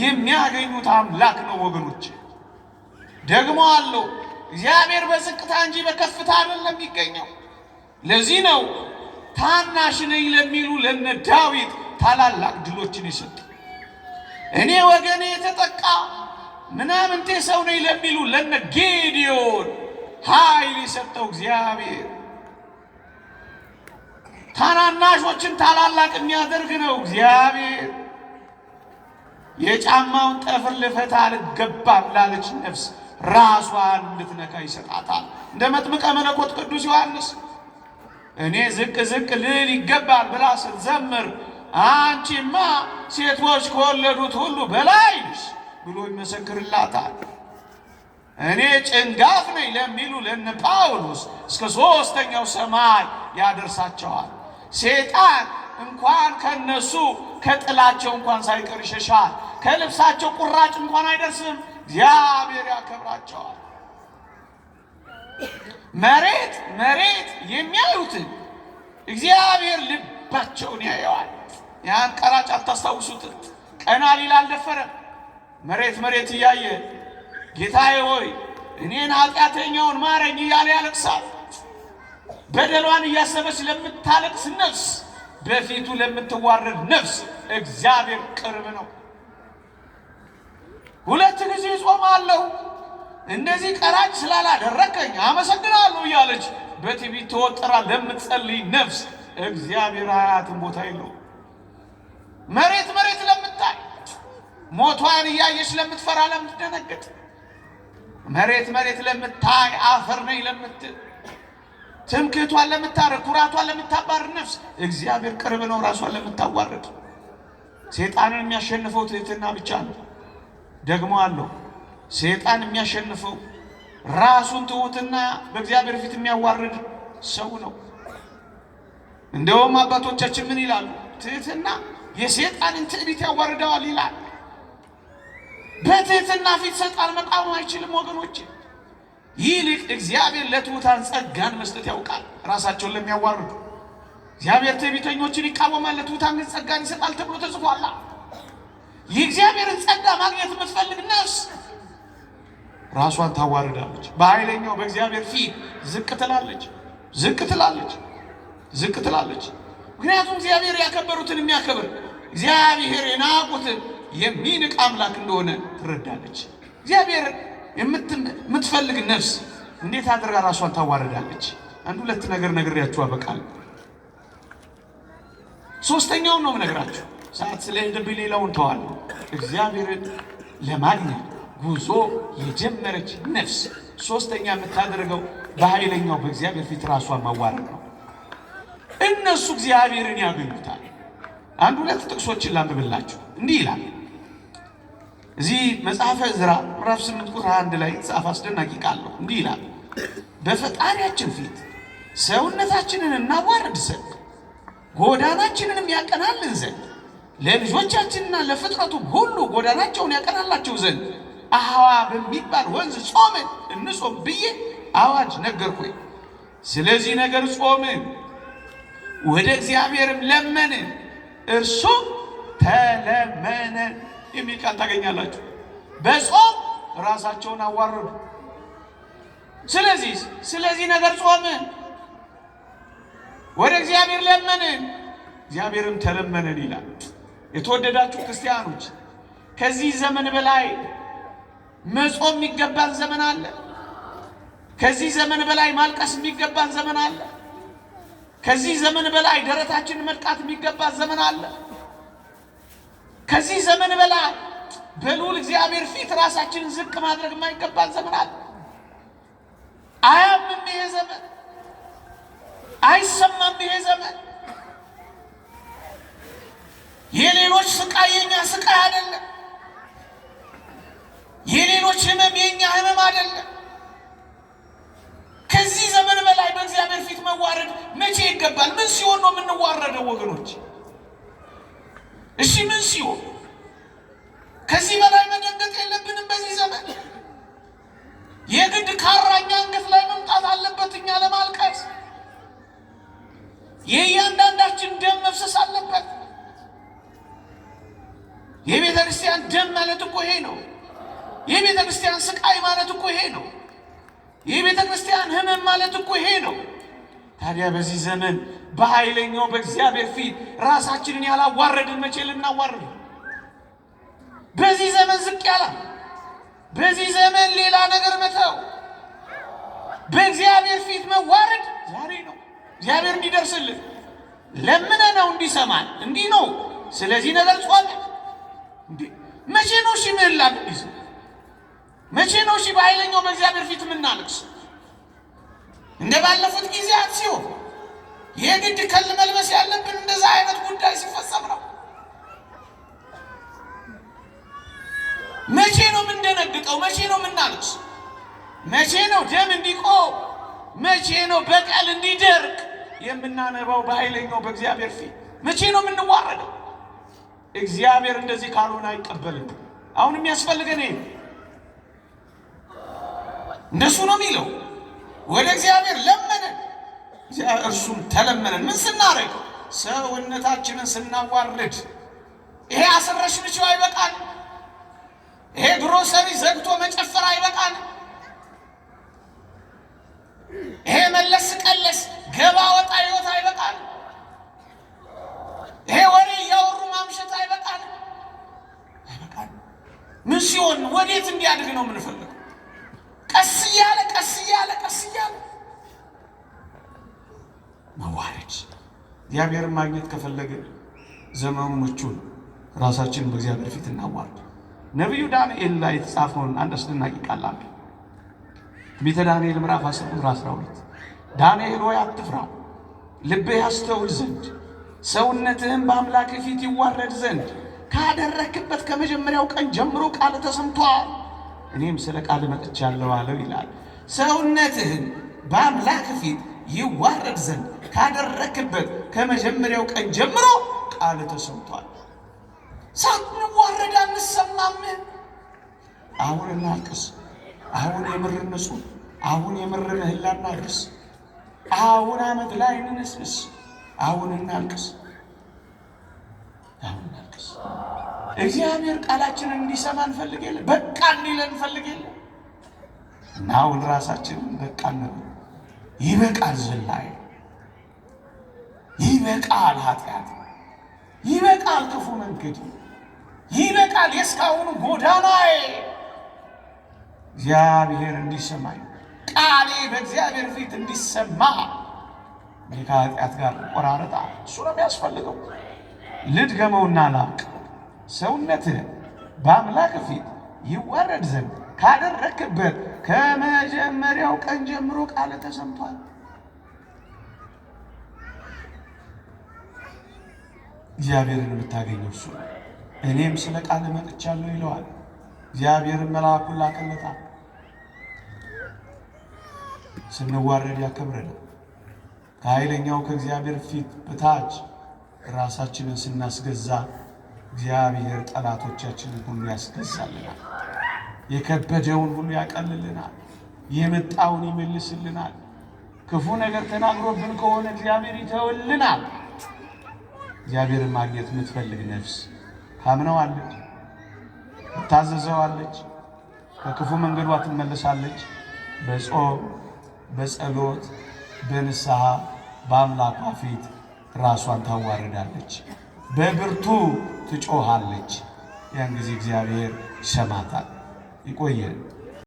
የሚያገኙት አምላክ ነው ወገኖች። ደግሞ አለው እግዚአብሔር በዝቅታ እንጂ በከፍታ አይደለም የሚገኘው። ለዚህ ነው ታናሽ ነኝ ለሚሉ ለነ ዳዊት ታላላቅ ድሎችን የሰጠ። እኔ ወገኔ የተጠቃ ምናምንቴ ሰው ነኝ ለሚሉ ለነ ጌዲዮን ኃይል የሰጠው እግዚአብሔር ታናናሾችን ታላላቅ የሚያደርግ ነው እግዚአብሔር። የጫማውን ጠፍር ልፈታ አልገባም ላለች ነፍስ ራሷን እንድትነካ ይሰጣታል። እንደ መጥምቀ መለኮት ቅዱስ ዮሐንስ እኔ ዝቅ ዝቅ ልል ይገባል ብላ ስትዘምር አንቺማ ሴቶች ከወለዱት ሁሉ በላይ ነሽ ብሎ ይመሰክርላታል። እኔ ጭንጋፍ ነኝ ለሚሉ ለነ ጳውሎስ እስከ ሦስተኛው ሰማይ ያደርሳቸዋል። ሰይጣን እንኳን ከነሱ ከጥላቸው እንኳን ሳይቀር ይሸሻል። ከልብሳቸው ቁራጭ እንኳን አይደርስም። እግዚአብሔር ያከብራቸዋል። መሬት የሚያዩትን እግዚአብሔር ልባቸውን ያየዋል። ያን ቀራጭ አታስታውሱትም? ቀና ሊል አልደፈረም። መሬት እያየ ጌታዬ ሆይ እኔን ኃጢአተኛውን ማረኝ እያለ ያለቅሳል። በደሏን እያሰበች ለምታለቅስ ነፍስ፣ በፊቱ ለምትዋረድ ነፍስ እግዚአብሔር ቅርብ ነው። 2 ጊዜ ጾማለሁ እንደዚህ ቀራጭ ስላላደረከኝ አመሰግናለሁ እያለች በትዕቢት ተወጥራ ለምትጸልይ ነፍስ እግዚአብሔር አያትን ቦታ የለው። መሬት ለምታይ ሞቷን እያየች ለምትፈራ ለምትደነግጥ፣ መሬት ለምታይ አፈር ነኝ ለምትል፣ ትምክህቷን ለምታረግ ኩራቷን ለምታባር ነፍስ እግዚአብሔር ቅርብ ነው። ራሷን ለምታዋርድ ሰይጣንን የሚያሸንፈው ትህትና ብቻ ነው። ደግሞ አለው ሰይጣን የሚያሸንፈው ራሱን ትሁትና በእግዚአብሔር ፊት የሚያዋርድ ሰው ነው። እንደውም አባቶቻችን ምን ይላሉ? ትህትና የሰይጣንን ትዕቢት ያዋርደዋል ይላል። በትህትና ፊት ሰይጣን መቃወም አይችልም ወገኖች። ይልቅ እግዚአብሔር ለትሑታን ጸጋን መስጠት ያውቃል። ራሳቸውን ለሚያዋርዱ እግዚአብሔር ትዕቢተኞችን ይቃወማል፣ ለትሑታን ግን ጸጋን ይሰጣል ተብሎ ተጽፏል። የእግዚአብሔርን ጸጋ ማግኘት የምትፈልግ ነፍስ ራሷን ታዋርዳለች። በኃይለኛው በእግዚአብሔር ፊት ዝቅ ትላለች። ምክንያቱም እግዚአብሔር ያከበሩትን የሚያከብር እግዚአብሔር የናቁትን የሚንቅ አምላክ እንደሆነ ትረዳለች። እግዚአብሔር የምትፈልግ ነፍስ እንዴት አድርጋ ራሷን ታዋርዳለች? 1-2 ነገር ነግሬያችሁ አበቃለሁ። 3ኛውን ነው የምነግራችሁ። ሰዓት ስለሄደብኝ ሌላውን ተዋለሁ። እግዚአብሔርን ለማግኘት ጉዞ የጀመረች ነፍስ 3ኛ የምታደርገው በኃይለኛው በእግዚአብሔር ፊት ራሷን ማዋረድ ነው። እነሱ እግዚአብሔርን ያገኙታል። 1-2 ጥቅሶችን ላንብብላችሁ። እንዲህ ይላል እዚህ መጽሐፈ ዕዝራ ምዕራፍ 8 ቁጥር 1 ላይ ጻፍ አስደናቂ ቃል ነው። እንዲህ ይላል በፈጣሪያችን ፊት ሰውነታችንን እናዋርድ ዘንድ ጎዳናችንንም ያቀናልን ዘንድ ለልጆቻችንና ለፍጥረቱ ሁሉ ጎዳናቸውን ያቀናላቸው ዘንድ አህዋ በሚባል ወንዝ ጾምን እንጾም ብዬ አዋጅ ነገርኩኝ። ስለዚህ ነገር ጾምን፣ ወደ እግዚአብሔርም ለመንን፣ እርሱ ተለመነ የሚል ቃል ታገኛላችሁ። በጾም ራሳቸውን አዋረዱ። ስለዚህ ነገር ጾምን፣ ወደ እግዚአብሔር ለመንን፣ እግዚአብሔርም ተለመነን ይላል። የተወደዳችሁ ክርስቲያኖች ከዚህ ዘመን በላይ መጾም የሚገባን ዘመን አለ። ከዚህ ዘመን በላይ ማልቀስ የሚገባን ዘመን አለ። ከዚህ ዘመን በላይ ደረታችንን መድቃት የሚገባን ዘመን አለ። ከዚህ ዘመን በላይ በልዑል እግዚአብሔር ፊት ራሳችንን ዝቅ ማድረግ የማይገባን ዘመን አለ። አያምም ይሄ ዘመን፣ አይሰማም ይሄ ዘመን። የሌሎች ስቃይ የኛ ስቃይ አይደለም። የሌሎች ህመም የኛ ህመም አይደለም። ከዚህ ዘመን በላይ በእግዚአብሔር ፊት መዋረድ መቼ ይገባል? ምን ሲሆን ነው የምንዋረደው ወገኖች? እሺ ምን ሲሆን? ከዚህ በላይ መደንገጥ የለብንም። በዚህ ዘመን የግድ ካራኛ አንገት ላይ መምጣት አለበት እኛ ለማልቀስ። የእያንዳንዳችን ደም መፍሰስ አለበት። የቤተ ክርስቲያን ደም ማለት እኮ ይሄ ነው። የቤተ ክርስቲያን ስቃይ ማለት እኮ ይሄ ነው። የቤተ ክርስቲያን ህመም ማለት እኮ ይሄ ነው። ታዲያ በዚህ ዘመን በኃይለኛው በእግዚአብሔር ፊት ራሳችንን ያላዋረድን መቼ ልናዋረድ? በዚህ ዘመን ዝቅ ያለ፣ በዚህ ዘመን ሌላ ነገር መተው፣ በእግዚአብሔር ፊት መዋረድ ዛሬ ነው። እግዚአብሔር እንዲደርስልን ለምነነው እንዲሰማን እንዲህ ነው። ስለዚህ ነገር ጾም መቼ ነው እሺ ምህላ ብንይዝ? መቼ ነው እሺ በኃይለኛው በእግዚአብሔር ፊት የምናለቅስ? እንደ ባለፉት ጊዜያት ሲሆን የግድ ከል መልበስ ያለብን እንደዛ አይነት ጉዳይ ሲፈጸም ነው። መቼ ነው የምንደነግጠው? መቼ ነው የምናለቅስ? መቼ ነው ደም እንዲቆም? መቼ ነው በቀል እንዲደርቅ የምናነባው በኃይለኛው በእግዚአብሔር ፊት? መቼ ነው የምንዋረደው? እግዚአብሔር እንደዚህ ካልሆነ አይቀበልም። አሁን የሚያስፈልገን ይሄ እንደሱ ነው የሚለው። ወደ እግዚአብሔር ለመነን፣ እርሱም ተለመነን። ምን ስናደርግ? ሰውነታችንን ስናዋርድ። ይሄ አስረሽ ብቻው አይበቃል። ይሄ ግሮሰሪ ዘግቶ መጨፈር አይበቃል። ይሄ መለስ ቀለስ ገባ ወጣ ህይወት አይበቃል። ይሄ ወሬ እያወሩ ማምሸት አይበቃል። ምን ሲሆን ወዴት እንዲያድግ ነው የምንፈልገው? ቀስ እያለ መዋረድ። እግዚአብሔርን ማግኘት ከፈለገ ዘመኑ ምቹ ነው። ራሳችንን በእግዚአብሔር ፊት እናዋርድ። ነቢዩ ዳንኤል ላይ የተጻፈውን አንድ አስደናቂ ቃል አለ። ትንቢተ ዳንኤል ምዕራፍ 10 ቁጥር 12 ዳንኤል ሆይ አትፍራ፣ ልብህ ያስተውል ዘንድ ሰውነትህም በአምላክ ፊት ይዋረድ ዘንድ ካደረክበት ከመጀመሪያው ቀን ጀምሮ ቃል ተሰምቷል፣ እኔም ስለ ቃል መጥቻለሁ አለው ይላል። ሰውነትህን በአምላክ ፊት ይዋረድ ዘንድ ካደረክበት ከመጀመሪያው ቀን ጀምሮ ቃል ተሰምቷል። ሳንዋረድ አንሰማም። አሁን እናልቅስ። አሁን የምር እንጹም። አሁን የምር ምህላ እናድርስ። አሁን ዓመት ላይ እንነስንስ። አሁን እናልቅስ። እግዚአብሔር ቃላችንን እንዲሰማ እንፈልግ የለ? በቃ እንዲለን እንፈልግ የለ? እና አሁን ራሳችንን በቃ ነው። ይበቃል ዝላይ፣ ይበቃል ኃጢአት፣ ይበቃል ክፉ መንገድ፣ ይበቃል የእስካሁኑ ጎዳናዬ። እግዚአብሔር እንዲሰማኝ፣ ቃሌ በእግዚአብሔር ፊት እንዲሰማ ከኃጢአት ጋር ቆራረጣ። እሱ ነው የሚያስፈልገው። ልድገመውና ላቅ። ሰውነትህን በአምላክ ፊት ይዋረድ ዘንድ ካደረክበት ከመጀመሪያው ቀን ጀምሮ ቃል ተሰምቷል። እግዚአብሔርን የምታገኘው እሱ ነው። እኔም ስለ ቃል መጥቻለሁ ይለዋል። እግዚአብሔርን መልአኩን ላከለታል። ስንዋረድ ያከብረናል። ከኃይለኛው ከእግዚአብሔር ፊት በታች ራሳችንን ስናስገዛ እግዚአብሔር ጠላቶቻችንን ሁሉ ያስገዛልናል። የከበደውን ሁሉ ያቀልልናል። የመጣውን ይመልስልናል። ክፉ ነገር ተናግሮብን ከሆነ እግዚአብሔር ይተውልናል። እግዚአብሔርን ማግኘት የምትፈልግ ነፍስ ታምነዋለች፣ ትታዘዘዋለች፣ ከክፉ መንገዷ ትመለሳለች። በጾም በጸሎት በንስሐ በአምላኳ ፊት ራሷን ታዋርዳለች፣ በብርቱ ትጮሃለች። ያን ጊዜ እግዚአብሔር ይሰማታል። ይቆየን።